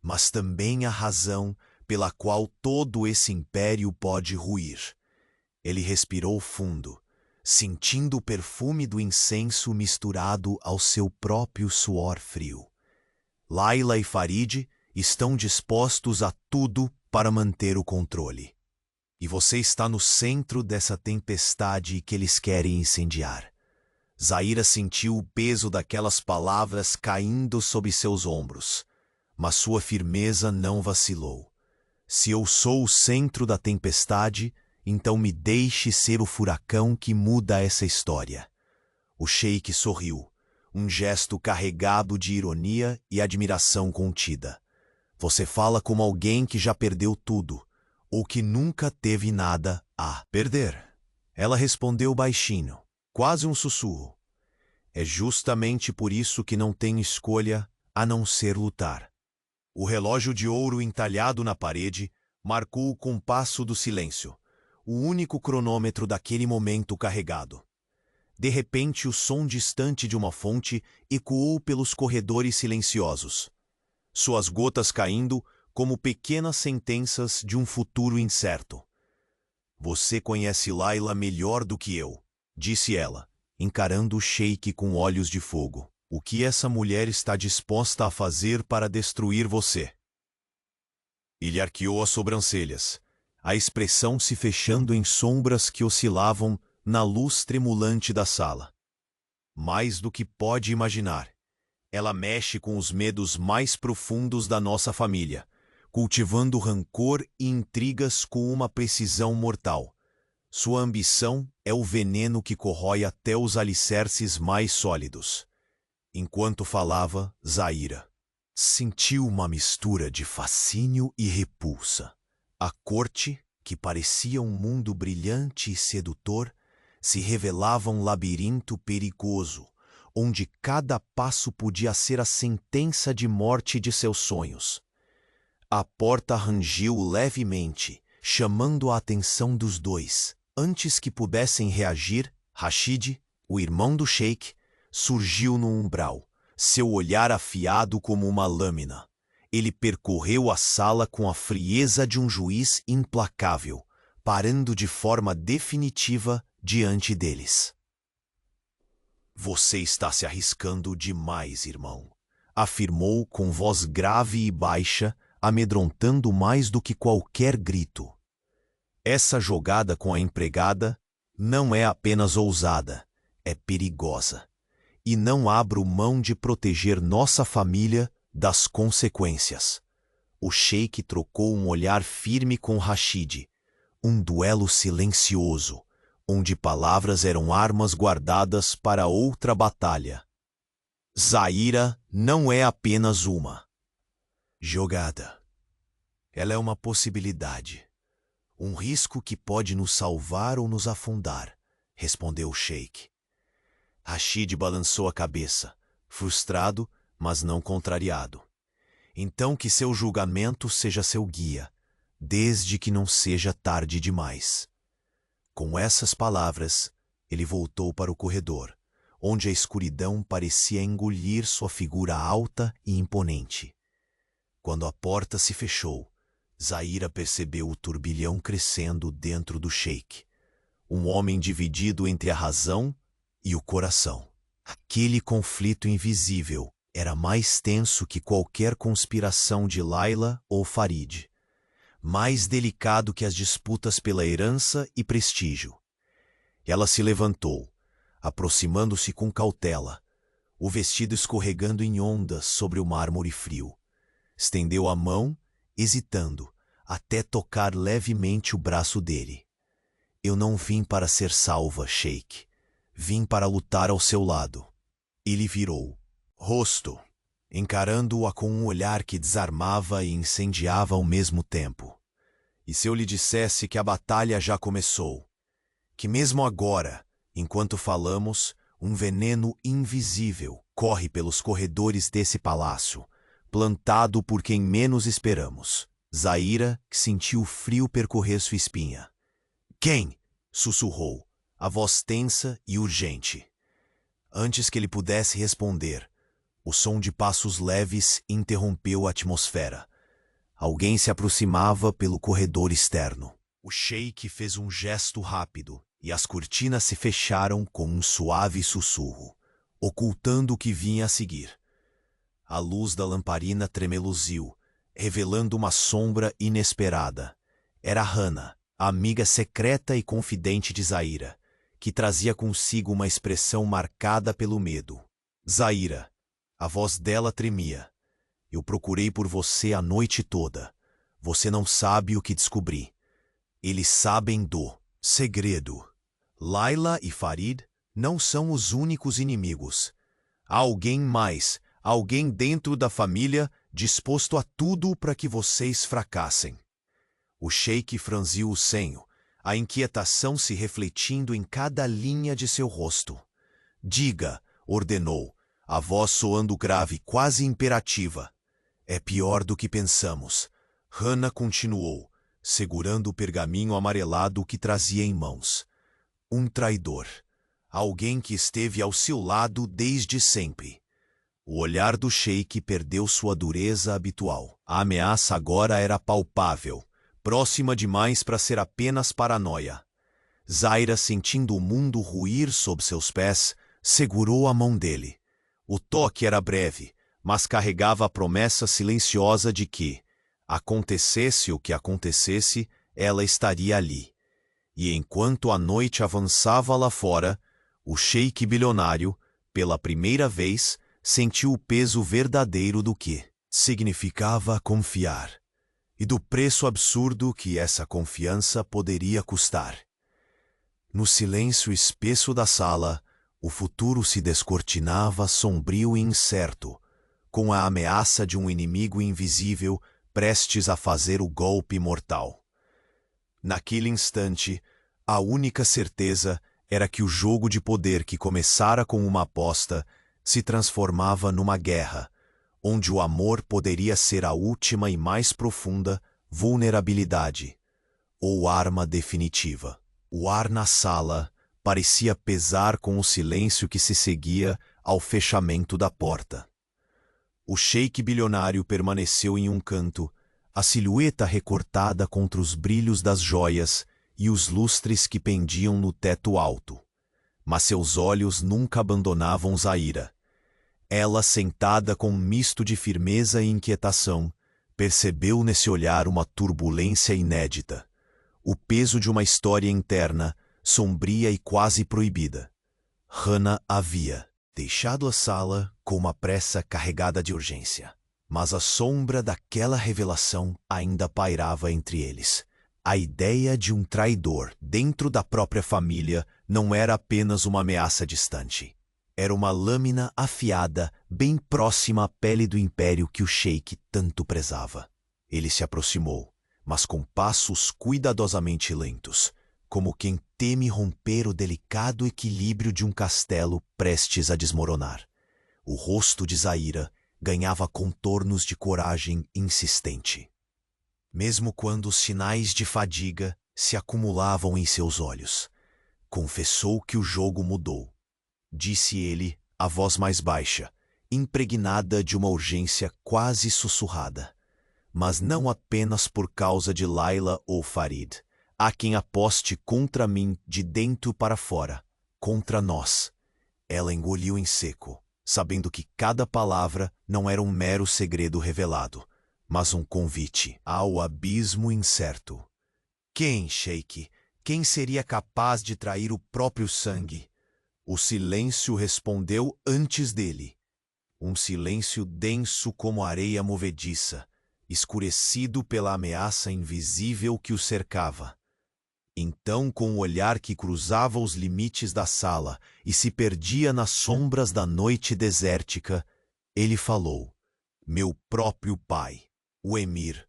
S1: mas também a razão pela qual todo esse império pode ruir. Ele respirou fundo, sentindo o perfume do incenso misturado ao seu próprio suor frio. Laila e Farid estão dispostos a tudo para manter o controle. E você está no centro dessa tempestade que eles querem incendiar. Zaira sentiu o peso daquelas palavras caindo sob seus ombros, mas sua firmeza não vacilou. Se eu sou o centro da tempestade, então me deixe ser o furacão que muda essa história. O sheik sorriu, um gesto carregado de ironia e admiração contida. Você fala como alguém que já perdeu tudo, ou que nunca teve nada a perder. Ela respondeu baixinho, quase um sussurro. É justamente por isso que não tenho escolha a não ser lutar. O relógio de ouro entalhado na parede marcou o compasso do silêncio, o único cronômetro daquele momento carregado. De repente, o som distante de uma fonte ecoou pelos corredores silenciosos, suas gotas caindo como pequenas sentenças de um futuro incerto. Você conhece Laila melhor do que eu, disse ela, encarando o sheik com olhos de fogo. O que essa mulher está disposta a fazer para destruir você? Ele arqueou as sobrancelhas, a expressão se fechando em sombras que oscilavam na luz tremulante da sala. Mais do que pode imaginar, ela mexe com os medos mais profundos da nossa família, cultivando rancor e intrigas com uma precisão mortal. Sua ambição é o veneno que corrói até os alicerces mais sólidos. Enquanto falava, Zaira sentiu uma mistura de fascínio e repulsa. A corte, que parecia um mundo brilhante e sedutor, se revelava um labirinto perigoso, onde cada passo podia ser a sentença de morte de seus sonhos. A porta rangiu levemente, chamando a atenção dos dois. Antes que pudessem reagir, Rashid, o irmão do sheik, surgiu no umbral, seu olhar afiado como uma lâmina. Ele percorreu a sala com a frieza de um juiz implacável, parando de forma definitiva diante deles. "Você está se arriscando demais, irmão", afirmou com voz grave e baixa, amedrontando mais do que qualquer grito. "Essa jogada com a empregada não é apenas ousada, é perigosa. E não abro mão de proteger nossa família das consequências." O sheik trocou um olhar firme com Rashid, um duelo silencioso, onde palavras eram armas guardadas para outra batalha. Zaira não é apenas uma jogada. Ela é uma possibilidade. Um risco que pode nos salvar ou nos afundar, respondeu o sheik. Rashid balançou a cabeça, frustrado, mas não contrariado. "Então que seu julgamento seja seu guia, desde que não seja tarde demais." Com essas palavras, ele voltou para o corredor, onde a escuridão parecia engolir sua figura alta e imponente. Quando a porta se fechou, Zaira percebeu o turbilhão crescendo dentro do sheik. Um homem dividido entre a razão e o coração. Aquele conflito invisível era mais tenso que qualquer conspiração de Laila ou Farid. Mais delicado que as disputas pela herança e prestígio. Ela se levantou, aproximando-se com cautela, o vestido escorregando em ondas sobre o mármore frio. Estendeu a mão, hesitando, até tocar levemente o braço dele. "Eu não vim para ser salva, sheik. Vim para lutar ao seu lado." Ele virou, rosto, encarando-a com um olhar que desarmava e incendiava ao mesmo tempo. "E se eu lhe dissesse que a batalha já começou? Que mesmo agora, enquanto falamos, um veneno invisível corre pelos corredores desse palácio, plantado por quem menos esperamos." Zaira sentiu o frio percorrer sua espinha. "Quem?" sussurrou, a voz tensa e urgente. Antes que ele pudesse responder, o som de passos leves interrompeu a atmosfera. Alguém se aproximava pelo corredor externo. O sheik fez um gesto rápido e as cortinas se fecharam com um suave sussurro, ocultando o que vinha a seguir. A luz da lamparina tremeluziu, revelando uma sombra inesperada. Era Hana, a amiga secreta e confidente de Zaira, que trazia consigo uma expressão marcada pelo medo. "Zaira", a voz dela tremia. "Eu procurei por você a noite toda. Você não sabe o que descobri. Eles sabem do segredo. Laila e Farid não são os únicos inimigos. Há alguém mais, alguém dentro da família disposto a tudo para que vocês fracassem." O sheik franziu o senho, a inquietação se refletindo em cada linha de seu rosto. "Diga", ordenou, a voz soando grave, quase imperativa. "É pior do que pensamos." Hana continuou, segurando o pergaminho amarelado que trazia em mãos. "Um traidor. Alguém que esteve ao seu lado desde sempre." O olhar do sheik perdeu sua dureza habitual. A ameaça agora era palpável, próxima demais para ser apenas paranoia. Zaira, sentindo o mundo ruir sob seus pés, segurou a mão dele. O toque era breve, mas carregava a promessa silenciosa de que, acontecesse o que acontecesse, ela estaria ali. E enquanto a noite avançava lá fora, o sheik bilionário, pela primeira vez, sentiu o peso verdadeiro do que significava confiar. e do preço absurdo que essa confiança poderia custar. No silêncio espesso da sala, o futuro se descortinava sombrio e incerto, com a ameaça de um inimigo invisível prestes a fazer o golpe mortal. Naquele instante, a única certeza era que o jogo de poder que começara com uma aposta se transformava numa guerra, onde o amor poderia ser a última e mais profunda vulnerabilidade, ou arma definitiva. O ar na sala parecia pesar com o silêncio que se seguia ao fechamento da porta. O sheik bilionário permaneceu em um canto, a silhueta recortada contra os brilhos das joias e os lustres que pendiam no teto alto. Mas seus olhos nunca abandonavam Zaira. Ela, sentada com um misto de firmeza e inquietação, percebeu nesse olhar uma turbulência inédita, o peso de uma história interna, sombria e quase proibida. Hannah havia deixado a sala com uma pressa carregada de urgência, mas a sombra daquela revelação ainda pairava entre eles. A ideia de um traidor dentro da própria família não era apenas uma ameaça distante. Era uma lâmina afiada bem próxima à pele do império que o sheik tanto prezava. Ele se aproximou, mas com passos cuidadosamente lentos, como quem teme romper o delicado equilíbrio de um castelo prestes a desmoronar. O rosto de Zaira ganhava contornos de coragem insistente, mesmo quando os sinais de fadiga se acumulavam em seus olhos. Confessou que o jogo mudou. Disse ele, a voz mais baixa, impregnada de uma urgência quase sussurrada. Mas não apenas por causa de Laila ou Farid. Há quem aposte contra mim de dentro para fora, contra nós. Ela engoliu em seco, sabendo que cada palavra não era um mero segredo revelado, mas um convite ao abismo incerto. Quem, sheik? Quem seria capaz de trair o próprio sangue? O silêncio respondeu antes dele. Um silêncio denso como areia movediça, escurecido pela ameaça invisível que o cercava. Então, com o olhar que cruzava os limites da sala e se perdia nas sombras da noite desértica, ele falou: meu próprio pai, o Emir,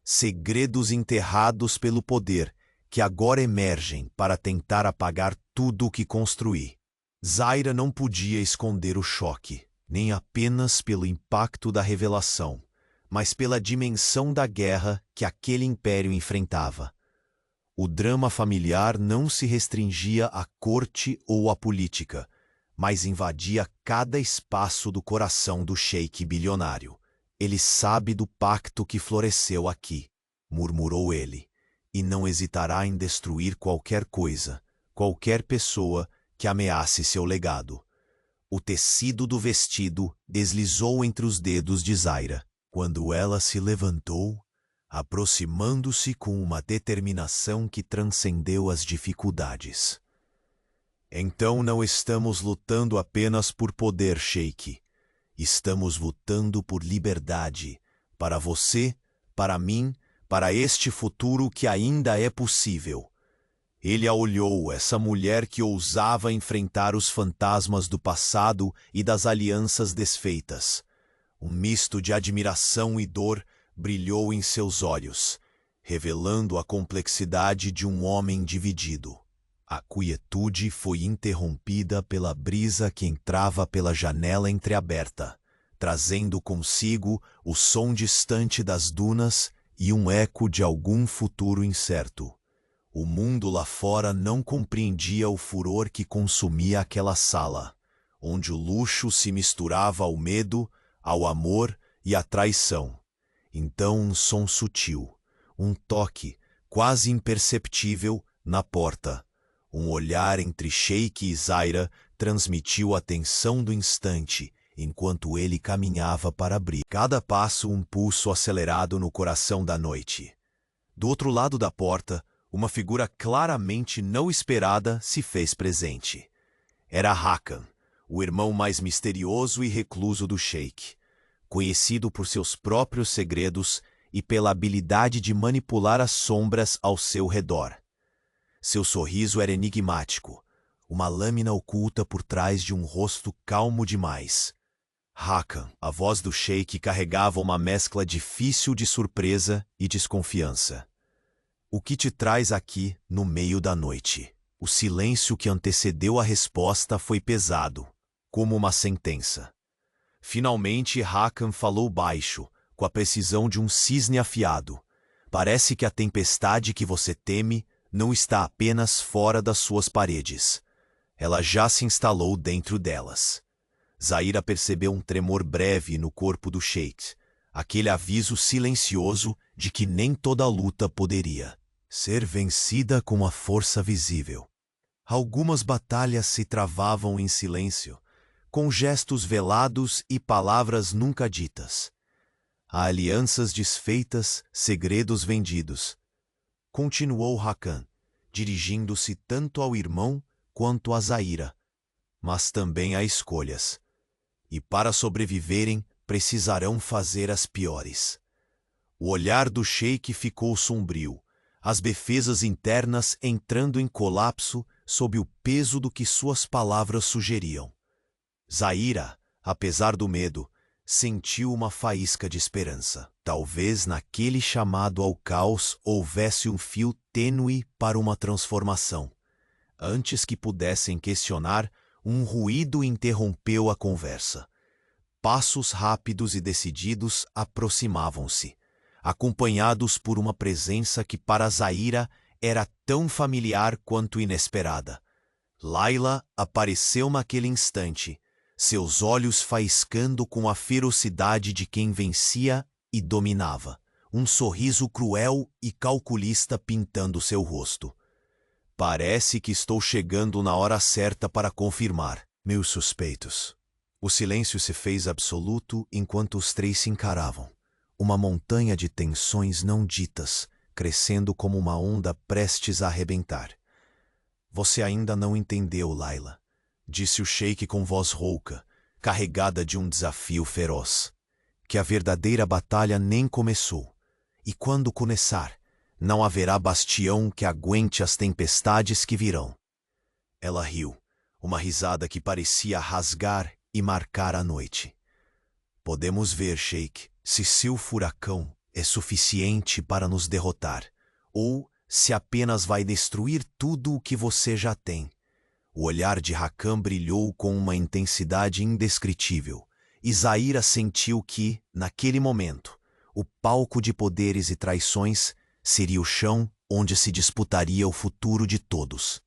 S1: segredos enterrados pelo poder que agora emergem para tentar apagar tudo o que construí. Zaira não podia esconder o choque, nem apenas pelo impacto da revelação, mas pela dimensão da guerra que aquele império enfrentava. O drama familiar não se restringia à corte ou à política, mas invadia cada espaço do coração do sheik bilionário. Ele sabe do pacto que floresceu aqui, murmurou ele, e não hesitará em destruir qualquer coisa, qualquer pessoa que ameace seu legado. O tecido do vestido deslizou entre os dedos de Zaira, quando ela se levantou, aproximando-se com uma determinação que transcendeu as dificuldades. Então não estamos lutando apenas por poder, sheik. Estamos lutando por liberdade, para você, para mim, para este futuro que ainda é possível. Ele a olhou, essa mulher que ousava enfrentar os fantasmas do passado e das alianças desfeitas. Um misto de admiração e dor brilhou em seus olhos, revelando a complexidade de um homem dividido. A quietude foi interrompida pela brisa que entrava pela janela entreaberta, trazendo consigo o som distante das dunas e um eco de algum futuro incerto. O mundo lá fora não compreendia o furor que consumia aquela sala, onde o luxo se misturava ao medo, ao amor e à traição. Então um som sutil, um toque, quase imperceptível, na porta. Um olhar entre sheik e Zaira transmitiu a tensão do instante, enquanto ele caminhava para abrir. Cada passo um pulso acelerado no coração da noite. Do outro lado da porta, uma figura claramente não esperada se fez presente. Era Hakan, o irmão mais misterioso e recluso do sheik. Conhecido por seus próprios segredos, e pela habilidade de manipular as sombras ao seu redor. Seu sorriso era enigmático, uma lâmina oculta por trás de um rosto calmo demais. Hakan, a voz do Sheik, carregava uma mescla difícil de surpresa e desconfiança. O que te traz aqui no meio da noite? O silêncio que antecedeu a resposta foi pesado, como uma sentença. Finalmente, Hakan falou baixo, com a precisão de um cisne afiado. Parece que a tempestade que você teme não está apenas fora das suas paredes. Ela já se instalou dentro delas. Zaira percebeu um tremor breve no corpo do Sheik, aquele aviso silencioso de que nem toda luta poderia ser vencida com a força visível. Algumas batalhas se travavam em silêncio, com gestos velados e palavras nunca ditas. Há alianças desfeitas, segredos vendidos. Continuou Hakan, dirigindo-se tanto ao irmão quanto a Zaira. Mas também há escolhas. E para sobreviverem, precisarão fazer as piores. O olhar do Sheik ficou sombrio, as defesas internas entrando em colapso sob o peso do que suas palavras sugeriam. Zaira, apesar do medo, sentiu uma faísca de esperança. Talvez naquele chamado ao caos houvesse um fio tênue para uma transformação. Antes que pudessem questionar, um ruído interrompeu a conversa. Passos rápidos e decididos aproximavam-se, acompanhados por uma presença que para Zaira era tão familiar quanto inesperada. Layla apareceu naquele instante, seus olhos faiscando com a ferocidade de quem vencia e dominava, um sorriso cruel e calculista pintando seu rosto. Parece que estou chegando na hora certa para confirmar meus suspeitos. O silêncio se fez absoluto enquanto os três se encaravam. Uma montanha de tensões não ditas, crescendo como uma onda prestes a arrebentar. Você ainda não entendeu, Layla, disse o Sheik com voz rouca, carregada de um desafio feroz. Que a verdadeira batalha nem começou. E quando começar, não haverá bastião que aguente as tempestades que virão. Ela riu, uma risada que parecia rasgar e marcar a noite. Podemos ver, Sheik, se seu furacão é suficiente para nos derrotar, ou se apenas vai destruir tudo o que você já tem. O olhar de Hakan brilhou com uma intensidade indescritível, e Zaira sentiu que, naquele momento, o palco de poderes e traições seria o chão onde se disputaria o futuro de todos.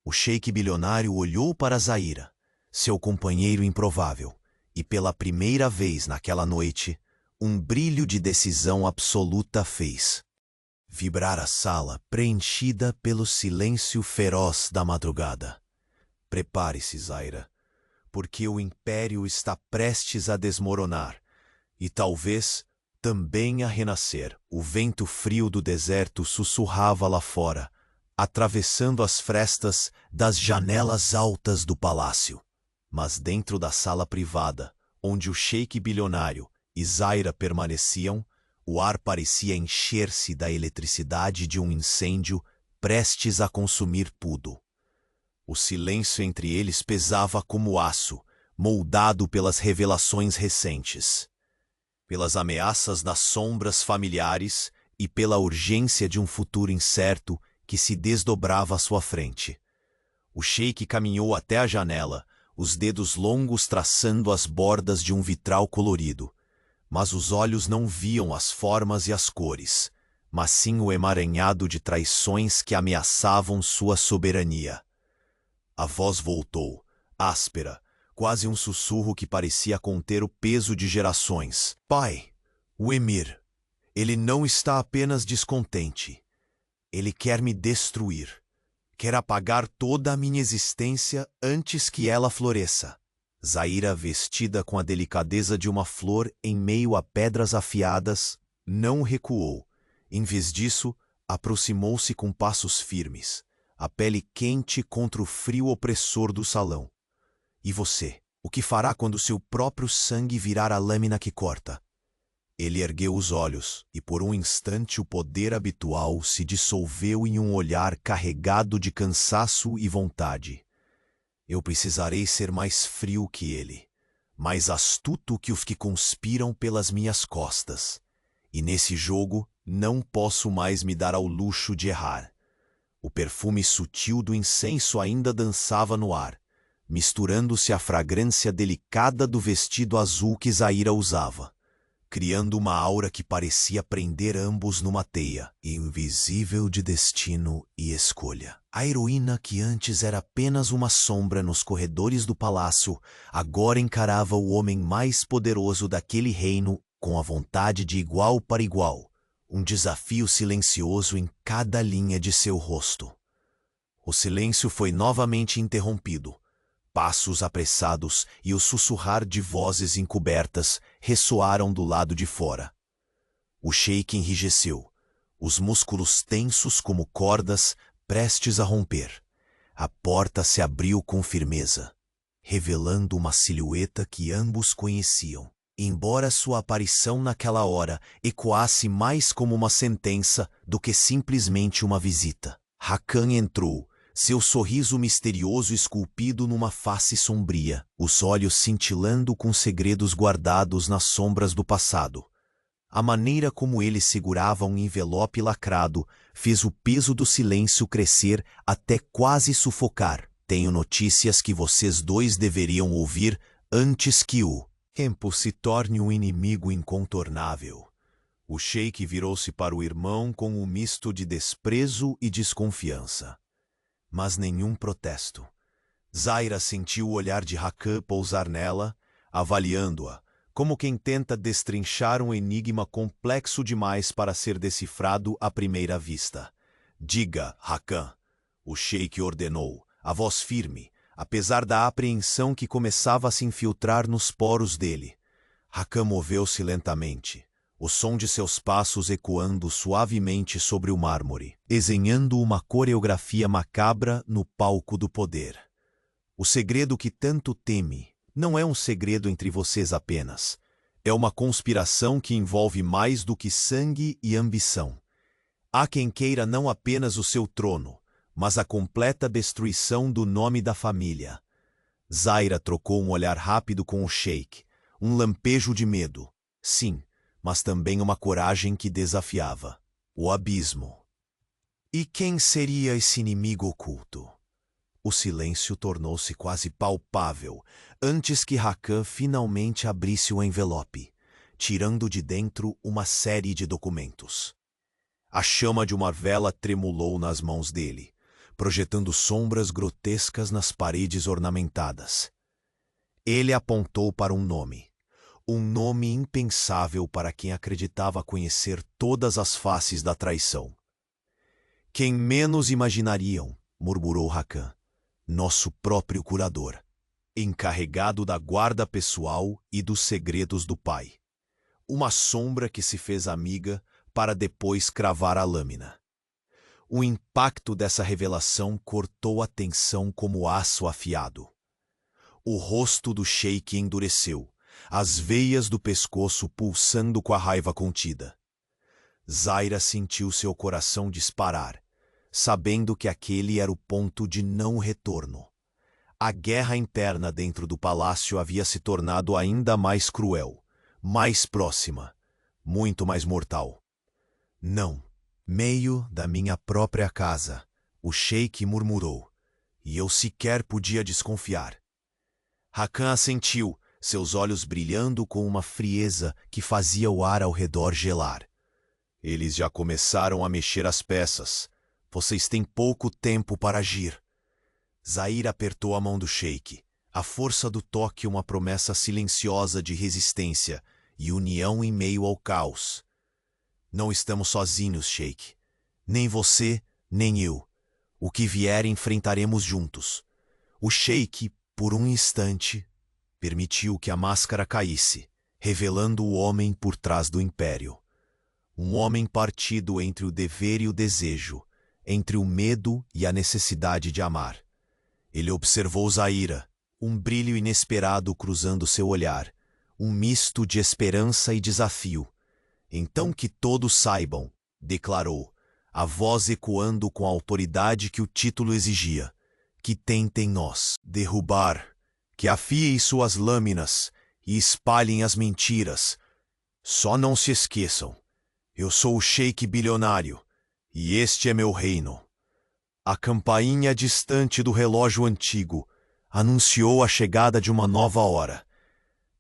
S1: O Sheik bilionário olhou para Zaira, seu companheiro improvável, e pela primeira vez naquela noite, um brilho de decisão absoluta fez vibrar a sala preenchida pelo silêncio feroz da madrugada. Prepare-se, Zaira, porque o Império está prestes a desmoronar, e talvez também a renascer. O vento frio do deserto sussurrava lá fora, atravessando as frestas das janelas altas do palácio. Mas dentro da sala privada, onde o Sheik bilionário e Zaira permaneciam, o ar parecia encher-se da eletricidade de um incêndio prestes a consumir tudo. O silêncio entre eles pesava como aço, moldado pelas revelações recentes, pelas ameaças das sombras familiares e pela urgência de um futuro incerto que se desdobrava à sua frente. O Sheik caminhou até a janela, os dedos longos traçando as bordas de um vitral colorido. Mas os olhos não viam as formas e as cores, mas sim o emaranhado de traições que ameaçavam sua soberania. A voz voltou, áspera, quase um sussurro que parecia conter o peso de gerações. Pai, o Emir, ele não está apenas descontente. Ele quer me destruir. Quer apagar toda a minha existência antes que ela floresça. Zaira, vestida com a delicadeza de uma flor em meio a pedras afiadas, não recuou. Em vez disso, aproximou-se com passos firmes, a pele quente contra o frio opressor do salão. E você, o que fará quando seu próprio sangue virar a lâmina que corta? Ele ergueu os olhos, e por um instante o poder habitual se dissolveu em um olhar carregado de cansaço e vontade. Eu precisarei ser mais frio que ele, mais astuto que os que conspiram pelas minhas costas. E nesse jogo não posso mais me dar ao luxo de errar. O perfume sutil do incenso ainda dançava no ar, misturando-se à fragrância delicada do vestido azul que Zaira usava, criando uma aura que parecia prender ambos numa teia, invisível de destino e escolha. A heroína, que antes era apenas uma sombra nos corredores do palácio, agora encarava o homem mais poderoso daquele reino com a vontade de igual para igual, um desafio silencioso em cada linha de seu rosto. O silêncio foi novamente interrompido. Passos apressados e o sussurrar de vozes encobertas ressoaram do lado de fora. O sheik enrijeceu, os músculos tensos como cordas prestes a romper. A porta se abriu com firmeza, revelando uma silhueta que ambos conheciam. Embora sua aparição naquela hora ecoasse mais como uma sentença do que simplesmente uma visita. Hakan entrou, seu sorriso misterioso esculpido numa face sombria, os olhos cintilando com segredos guardados nas sombras do passado. A maneira como ele segurava um envelope lacrado fez o peso do silêncio crescer até quase sufocar. Tenho notícias que vocês dois deveriam ouvir antes que o tempo se torne um inimigo incontornável. O sheik virou-se para o irmão com um misto de desprezo e desconfiança. Mas nenhum protesto. Zaira sentiu o olhar de Hakan pousar nela, avaliando-a, como quem tenta destrinchar um enigma complexo demais para ser decifrado à primeira vista. Diga, Hakan, o sheik ordenou, a voz firme, apesar da apreensão que começava a se infiltrar nos poros dele. Hakan moveu-se lentamente, o som de seus passos ecoando suavemente sobre o mármore, desenhando uma coreografia macabra no palco do poder. O segredo que tanto teme não é um segredo entre vocês apenas. É uma conspiração que envolve mais do que sangue e ambição. Há quem queira não apenas o seu trono, mas a completa destruição do nome da família. Zaira trocou um olhar rápido com o sheik, um lampejo de medo. Sim, mas também uma coragem que desafiava. O abismo. E quem seria esse inimigo oculto? O silêncio tornou-se quase palpável antes que Hakan finalmente abrisse o envelope, tirando de dentro uma série de documentos. A chama de uma vela tremulou nas mãos dele, projetando sombras grotescas nas paredes ornamentadas. Ele apontou para um nome impensável para quem acreditava conhecer todas as faces da traição. Quem menos imaginariam, murmurou Hakan, nosso próprio curador, encarregado da guarda pessoal e dos segredos do pai. Uma sombra que se fez amiga para depois cravar a lâmina. O impacto dessa revelação cortou a tensão como aço afiado. O rosto do sheik endureceu, as veias do pescoço pulsando com a raiva contida. Zaira sentiu seu coração disparar, sabendo que aquele era o ponto de não retorno. A guerra interna dentro do palácio havia se tornado ainda mais cruel, mais próxima, muito mais mortal. Não, meio da minha própria casa, o sheik murmurou, e eu sequer podia desconfiar. Hakan assentiu, seus olhos brilhando com uma frieza que fazia o ar ao redor gelar. Eles já começaram a mexer as peças. Vocês têm pouco tempo para agir. Zaira apertou a mão do sheik, a força do toque uma promessa silenciosa de resistência e união em meio ao caos. Não estamos sozinhos, sheik. Nem você, nem eu. O que vier enfrentaremos juntos. O sheik, por um instante, permitiu que a máscara caísse, revelando o homem por trás do império. Um homem partido entre o dever e o desejo, entre o medo e a necessidade de amar. Ele observou Zaira, um brilho inesperado cruzando seu olhar, um misto de esperança e desafio, Então que todos saibam, declarou, a voz ecoando com a autoridade que o título exigia, que tentem nós derrubar, que afiem suas lâminas e espalhem as mentiras. Só não se esqueçam, eu sou o Sheik bilionário, e este é meu reino. A campainha distante do relógio antigo anunciou a chegada de uma nova hora.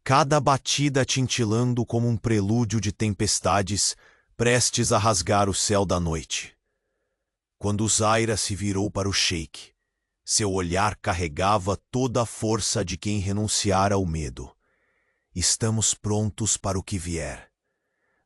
S1: Cada batida tintilando como um prelúdio de tempestades prestes a rasgar o céu da noite. Quando Zaira se virou para o Sheik, seu olhar carregava toda a força de quem renunciara ao medo. Estamos prontos para o que vier.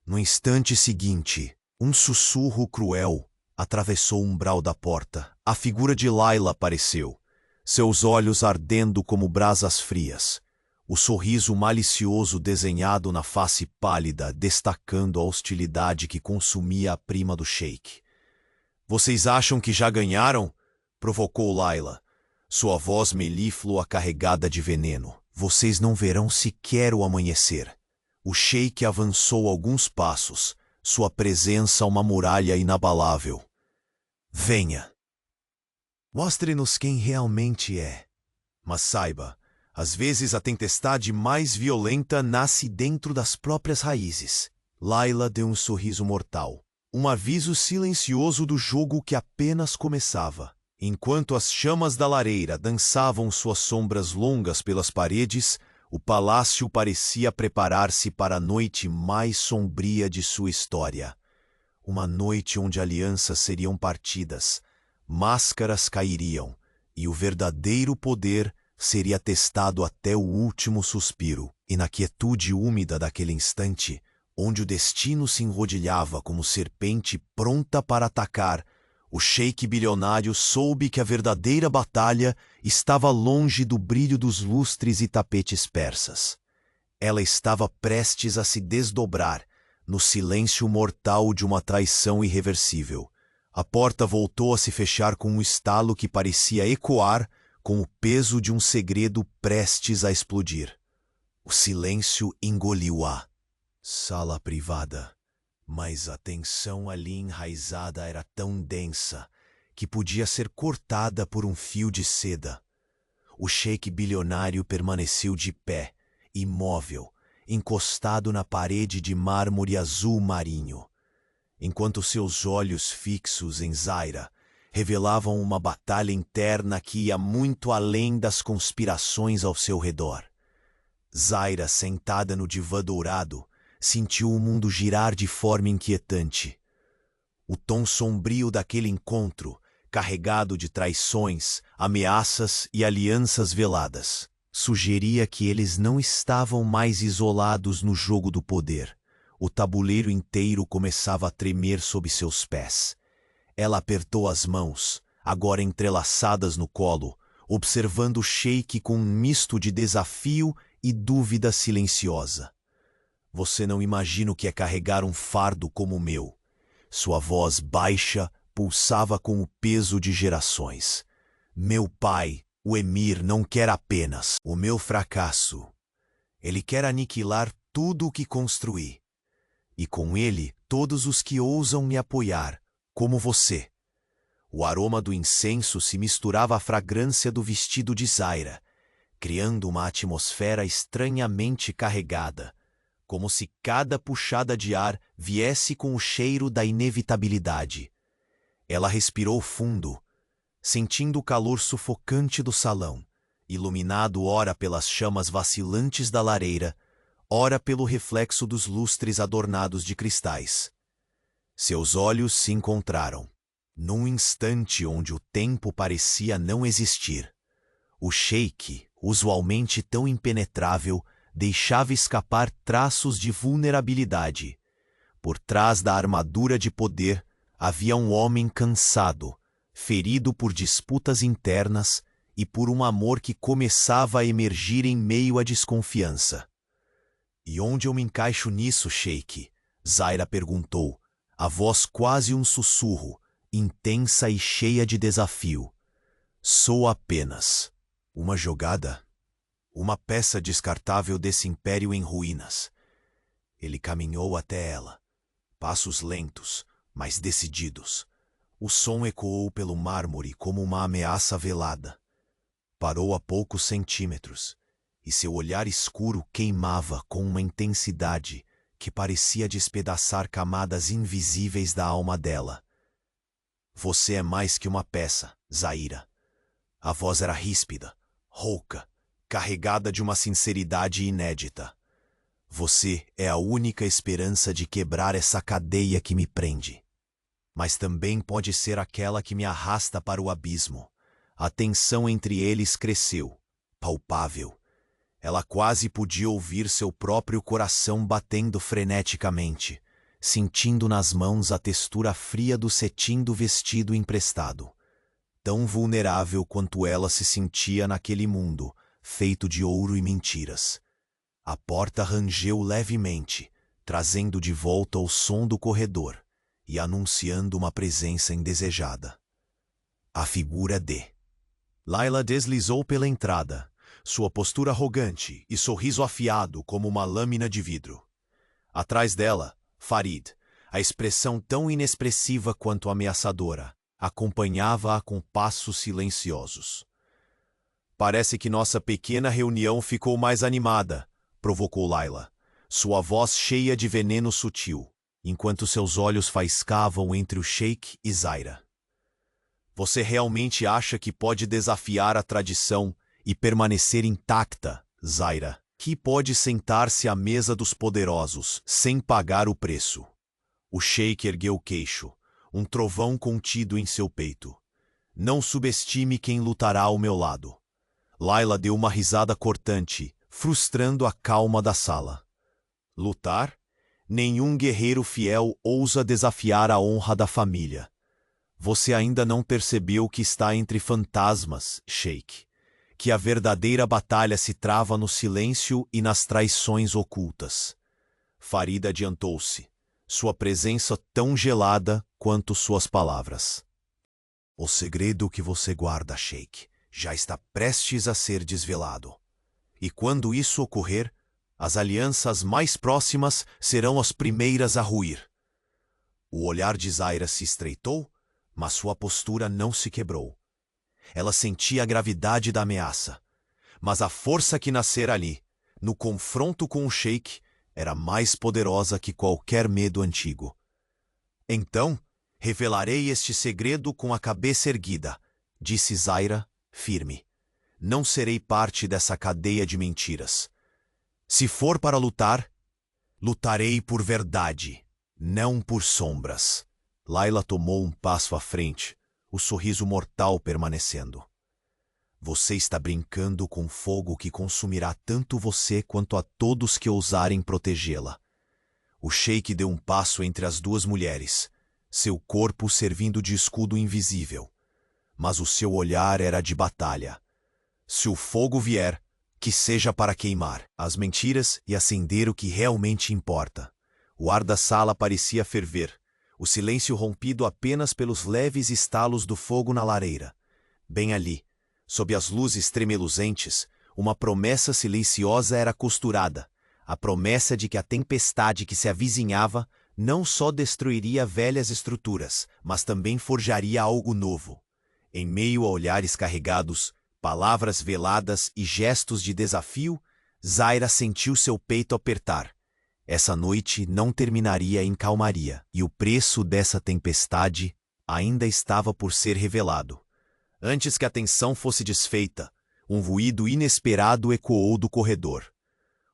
S1: No instante seguinte, um sussurro cruel atravessou o umbral da porta. A figura de Layla apareceu, seus olhos ardendo como brasas frias, o sorriso malicioso desenhado na face pálida destacando a hostilidade que consumia a prima do Sheik. Vocês acham que já ganharam? Provocou Layla, sua voz melíflua carregada de veneno. Vocês não verão sequer o amanhecer. O Sheik avançou alguns passos, sua presença uma muralha inabalável. Venha. Mostre-nos quem realmente é. Mas saiba, às vezes a tempestade mais violenta nasce dentro das próprias raízes. Layla deu um sorriso mortal, um aviso silencioso do jogo que apenas começava. Enquanto as chamas da lareira dançavam suas sombras longas pelas paredes, o palácio parecia preparar-se para a noite mais sombria de sua história. Uma noite onde alianças seriam partidas, máscaras cairiam, e o verdadeiro poder seria testado até o último suspiro. E na quietude úmida daquele instante, onde o destino se enrodilhava como serpente pronta para atacar, o Sheik bilionário soube que a verdadeira batalha estava longe do brilho dos lustres e tapetes persas. Ela estava prestes a se desdobrar, no silêncio mortal de uma traição irreversível. A porta voltou a se fechar com um estalo que parecia ecoar com o peso de um segredo prestes a explodir. O silêncio engoliu-a. Sala privada. Mas a tensão ali enraizada era tão densa que podia ser cortada por um fio de seda. O Sheik bilionário permaneceu de pé, imóvel, encostado na parede de mármore azul marinho, enquanto seus olhos fixos em Zaira revelavam uma batalha interna que ia muito além das conspirações ao seu redor. Zaira, sentada no divã dourado, sentiu o mundo girar de forma inquietante. O tom sombrio daquele encontro, carregado de traições, ameaças e alianças veladas, sugeria que eles não estavam mais isolados no jogo do poder. O tabuleiro inteiro começava a tremer sob seus pés. Ela apertou as mãos, agora entrelaçadas no colo, observando o Sheik com um misto de desafio e dúvida silenciosa. Você não imagina o que é carregar um fardo como o meu. Sua voz baixa pulsava com o peso de gerações. Meu pai, o Emir, não quer apenas o meu fracasso. Ele quer aniquilar tudo o que construí. E com ele, todos os que ousam me apoiar, como você. O aroma do incenso se misturava à fragrância do vestido de Zaira, criando uma atmosfera estranhamente carregada, como se cada puxada de ar viesse com o cheiro da inevitabilidade. Ela respirou fundo, sentindo o calor sufocante do salão, iluminado ora pelas chamas vacilantes da lareira, ora pelo reflexo dos lustres adornados de cristais. Seus olhos se encontraram, num instante onde o tempo parecia não existir. O Sheik, usualmente tão impenetrável, deixava escapar traços de vulnerabilidade. Por trás da armadura de poder havia um homem cansado, ferido por disputas internas e por um amor que começava a emergir em meio à desconfiança. E onde eu me encaixo nisso, Sheik? Zaira perguntou, a voz quase um sussurro, intensa e cheia de desafio. Sou apenas uma jogada, uma peça descartável desse império em ruínas. Ele caminhou até ela, passos lentos, mas decididos. O som ecoou pelo mármore como uma ameaça velada. Parou a poucos centímetros, e seu olhar escuro queimava com uma intensidade que parecia despedaçar camadas invisíveis da alma dela. Você é mais que uma peça, Zaira. A voz era ríspida, rouca, carregada de uma sinceridade inédita. Você é a única esperança de quebrar essa cadeia que me prende. Mas também pode ser aquela que me arrasta para o abismo. A tensão entre eles cresceu, palpável. Ela quase podia ouvir seu próprio coração batendo freneticamente, sentindo nas mãos a textura fria do cetim do vestido emprestado. Tão vulnerável quanto ela se sentia naquele mundo, feito de ouro e mentiras. A porta rangeu levemente, trazendo de volta o som do corredor e anunciando uma presença indesejada. A figura de Layla deslizou pela entrada, sua postura arrogante e sorriso afiado como uma lâmina de vidro. Atrás dela, Farid, a expressão tão inexpressiva quanto ameaçadora, acompanhava-a com passos silenciosos. Parece que nossa pequena reunião ficou mais animada, provocou Layla, sua voz cheia de veneno sutil, enquanto seus olhos faiscavam entre o Sheik e Zaira. Você realmente acha que pode desafiar a tradição e permanecer intacta, Zaira, que pode sentar-se à mesa dos poderosos sem pagar o preço? O Sheik ergueu o queixo, um trovão contido em seu peito. Não subestime quem lutará ao meu lado. Layla deu uma risada cortante, frustrando a calma da sala. Lutar? Nenhum guerreiro fiel ousa desafiar a honra da família. Você ainda não percebeu que está entre fantasmas, Sheik. Que a verdadeira batalha se trava no silêncio e nas traições ocultas. Farid adiantou-se, sua presença tão gelada quanto suas palavras. O segredo que você guarda, Sheik, já está prestes a ser desvelado. E quando isso ocorrer, as alianças mais próximas serão as primeiras a ruir. O olhar de Zaira se estreitou, mas sua postura não se quebrou. Ela sentia a gravidade da ameaça, mas a força que nascera ali, no confronto com o Sheik, era mais poderosa que qualquer medo antigo. Então, revelarei este segredo com a cabeça erguida, disse Zaira, firme. Não serei parte dessa cadeia de mentiras. Se for para lutar, lutarei por verdade, não por sombras. Layla tomou um passo à frente, o sorriso mortal permanecendo. Você está brincando com fogo que consumirá tanto você quanto a todos que ousarem protegê-la. O Sheik deu um passo entre as duas mulheres, seu corpo servindo de escudo invisível. Mas o seu olhar era de batalha. Se o fogo vier, que seja para queimar as mentiras e acender o que realmente importa. O ar da sala parecia ferver, o silêncio rompido apenas pelos leves estalos do fogo na lareira. Bem ali, sob as luzes tremeluzentes, uma promessa silenciosa era costurada, a promessa de que a tempestade que se avizinhava não só destruiria velhas estruturas, mas também forjaria algo novo. Em meio a olhares carregados, palavras veladas e gestos de desafio, Zaira sentiu seu peito apertar. Essa noite não terminaria em calmaria, e o preço dessa tempestade ainda estava por ser revelado. Antes que a tensão fosse desfeita, um ruído inesperado ecoou do corredor.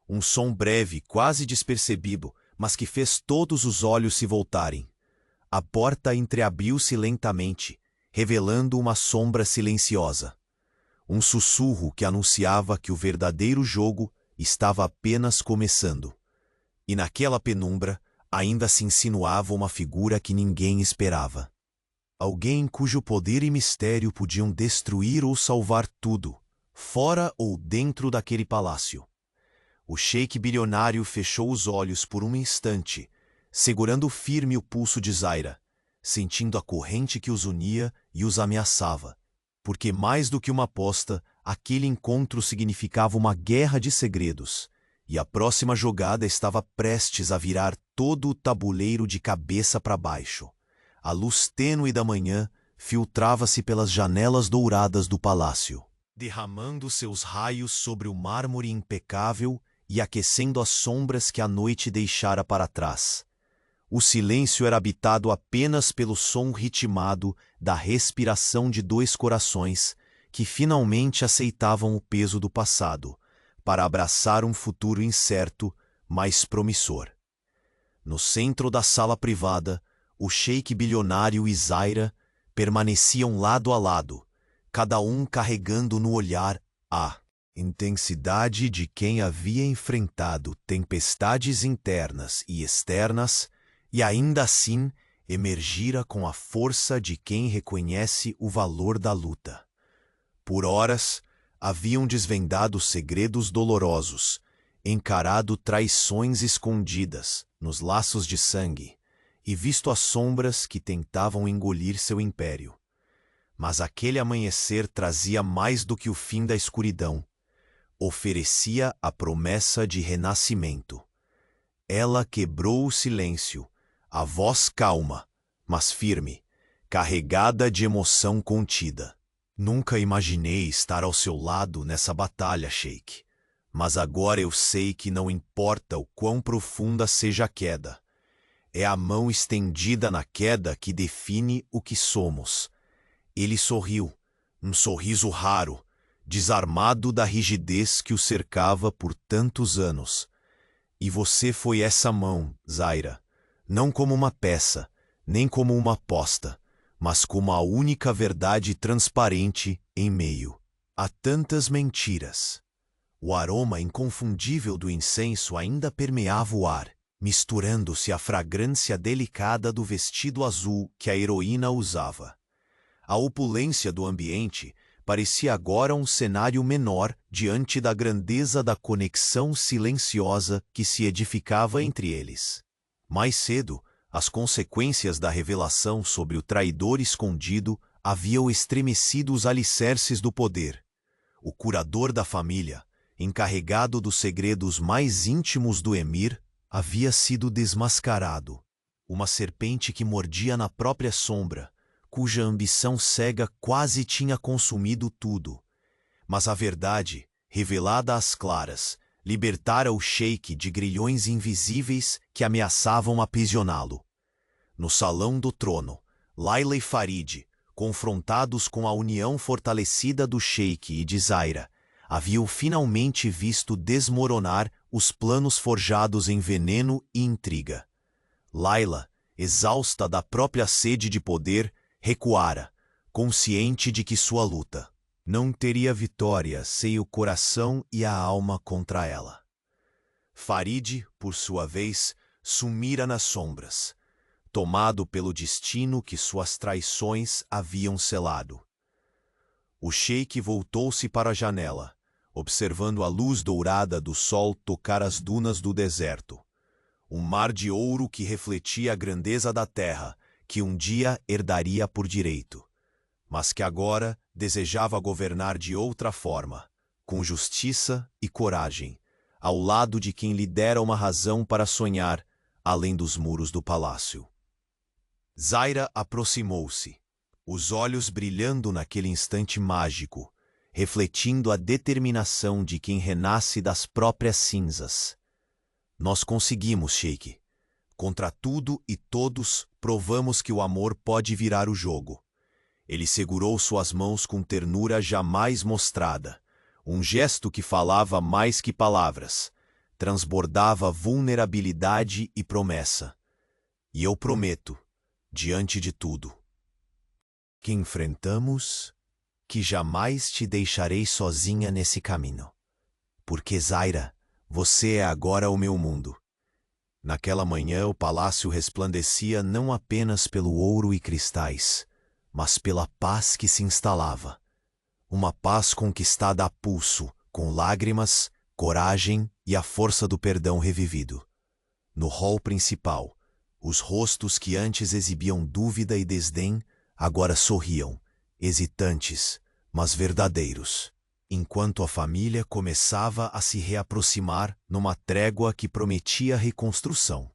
S1: Um som breve, quase despercebido, mas que fez todos os olhos se voltarem. A porta entreabriu-se lentamente, revelando uma sombra silenciosa. Um sussurro que anunciava que o verdadeiro jogo estava apenas começando. E naquela penumbra ainda se insinuava uma figura que ninguém esperava. Alguém cujo poder e mistério podiam destruir ou salvar tudo, fora ou dentro daquele palácio. O Sheik bilionário fechou os olhos por um instante, segurando firme o pulso de Zaira, sentindo a corrente que os unia e os ameaçava, porque mais do que uma aposta, aquele encontro significava uma guerra de segredos, e a próxima jogada estava prestes a virar todo o tabuleiro de cabeça para baixo. A luz tênue da manhã filtrava-se pelas janelas douradas do palácio, derramando seus raios sobre o mármore impecável e aquecendo as sombras que a noite deixara para trás. O silêncio era habitado apenas pelo som ritmado da respiração de dois corações que finalmente aceitavam o peso do passado para abraçar um futuro incerto, mas promissor. No centro da sala privada, o sheik bilionário e Zaira permaneciam lado a lado, cada um carregando no olhar a intensidade de quem havia enfrentado tempestades internas e externas e ainda assim emergira com a força de quem reconhece o valor da luta. Por horas, haviam desvendado segredos dolorosos, encarado traições escondidas nos laços de sangue e visto as sombras que tentavam engolir seu império. Mas aquele amanhecer trazia mais do que o fim da escuridão. Oferecia a promessa de renascimento. Ela quebrou o silêncio, a voz calma, mas firme, carregada de emoção contida. Nunca imaginei estar ao seu lado nessa batalha, Sheik. Mas agora eu sei que não importa o quão profunda seja a queda. É a mão estendida na queda que define o que somos. Ele sorriu, um sorriso raro, desarmado da rigidez que o cercava por tantos anos. E você foi essa mão, Zaira, não como uma peça, nem como uma aposta, mas como a única verdade transparente em meio a tantas mentiras. O aroma inconfundível do incenso ainda permeava o ar, misturando-se à fragrância delicada do vestido azul que a heroína usava. A opulência do ambiente parecia agora um cenário menor diante da grandeza da conexão silenciosa que se edificava entre eles. Mais cedo, as consequências da revelação sobre o traidor escondido haviam estremecido os alicerces do poder. O curador da família, encarregado dos segredos mais íntimos do emir, havia sido desmascarado. Uma serpente que mordia na própria sombra, cuja ambição cega quase tinha consumido tudo. Mas a verdade, revelada às claras, libertara o sheik de grilhões invisíveis que ameaçavam aprisioná-lo. No salão do trono, Layla e Farid, confrontados com a união fortalecida do sheik e de Zaira, haviam finalmente visto desmoronar os planos forjados em veneno e intriga. Layla, exausta da própria sede de poder, recuara, consciente de que sua luta não teria vitória sem o coração e a alma contra ela. Farid, por sua vez, sumira nas sombras, tomado pelo destino que suas traições haviam selado. O sheik voltou-se para a janela, observando a luz dourada do sol tocar as dunas do deserto. Um mar de ouro que refletia a grandeza da terra, que um dia herdaria por direito, mas que agora desejava governar de outra forma, com justiça e coragem, ao lado de quem lhe dera uma razão para sonhar, além dos muros do palácio. Zaira aproximou-se, os olhos brilhando naquele instante mágico, refletindo a determinação de quem renasce das próprias cinzas. Nós conseguimos, Sheik. Contra tudo e todos, provamos que o amor pode virar o jogo. Ele segurou suas mãos com ternura jamais mostrada, um gesto que falava mais que palavras, transbordava vulnerabilidade e promessa. E eu prometo, diante de tudo, que enfrentamos, que jamais te deixarei sozinha nesse caminho. Porque, Zaira, você é agora o meu mundo. Naquela manhã o palácio resplandecia não apenas pelo ouro e cristais, mas pela paz que se instalava. Uma paz conquistada a pulso, com lágrimas, coragem e a força do perdão revivido. No hall principal, os rostos que antes exibiam dúvida e desdém, agora sorriam, hesitantes, mas verdadeiros, enquanto a família começava a se reaproximar numa trégua que prometia reconstrução.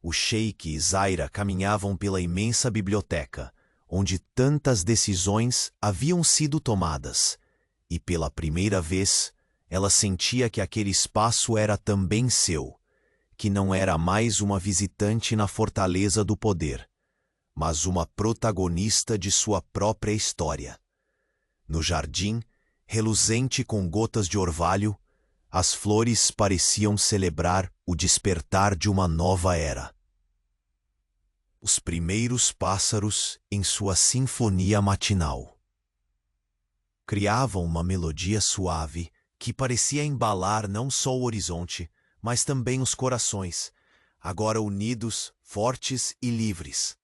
S1: O Sheik e Zaira caminhavam pela imensa biblioteca, onde tantas decisões haviam sido tomadas, e pela primeira vez ela sentia que aquele espaço era também seu, que não era mais uma visitante na fortaleza do poder, mas uma protagonista de sua própria história. No jardim, reluzente com gotas de orvalho, as flores pareciam celebrar o despertar de uma nova era. Os primeiros pássaros em sua sinfonia matinal criavam uma melodia suave que parecia embalar não só o horizonte, mas também os corações, agora unidos, fortes e livres.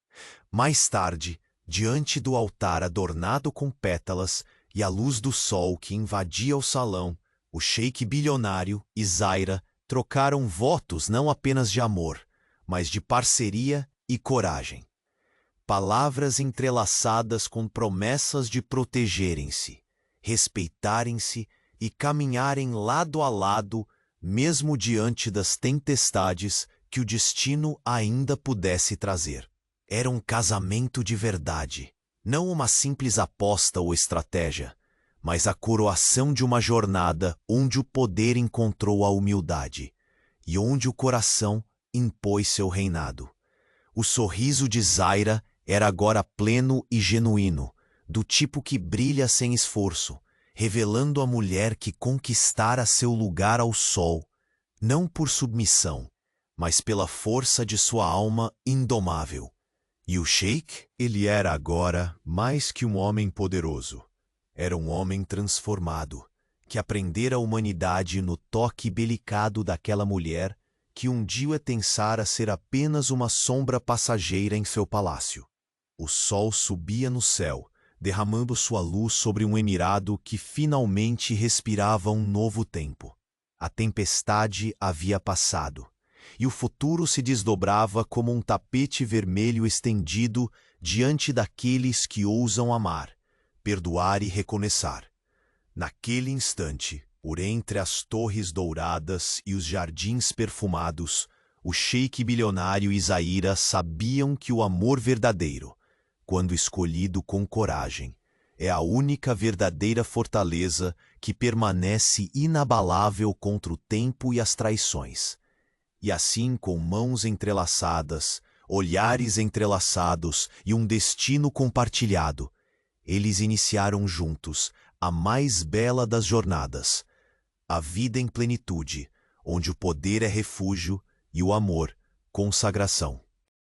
S1: Mais tarde, diante do altar adornado com pétalas e a luz do sol que invadia o salão, o sheik bilionário e Zaira trocaram votos não apenas de amor, mas de parceria e coragem. Palavras entrelaçadas com promessas de protegerem-se, respeitarem-se e caminharem lado a lado, mesmo diante das tempestades que o destino ainda pudesse trazer. Era um casamento de verdade, não uma simples aposta ou estratégia, mas a coroação de uma jornada onde o poder encontrou a humildade e onde o coração impôs seu reinado. O sorriso de Zaira era agora pleno e genuíno, do tipo que brilha sem esforço, revelando a mulher que conquistara seu lugar ao sol, não por submissão, mas pela força de sua alma indomável. E o sheik? Ele era agora mais que um homem poderoso. Era um homem transformado, que aprendera a humanidade no toque delicado daquela mulher que um dia pensara ser apenas uma sombra passageira em seu palácio. O sol subia no céu, derramando sua luz sobre um emirado que finalmente respirava um novo tempo. A tempestade havia passado, e o futuro se desdobrava como um tapete vermelho estendido diante daqueles que ousam amar, perdoar e recomeçar. Naquele instante, por entre as torres douradas e os jardins perfumados, o sheik bilionário e Zaira sabiam que o amor verdadeiro, quando escolhido com coragem, é a única verdadeira fortaleza que permanece inabalável contra o tempo e as traições. E assim, com mãos entrelaçadas, olhares entrelaçados e um destino compartilhado, eles iniciaram juntos a mais bela das jornadas, a vida em plenitude, onde o poder é refúgio e o amor, consagração.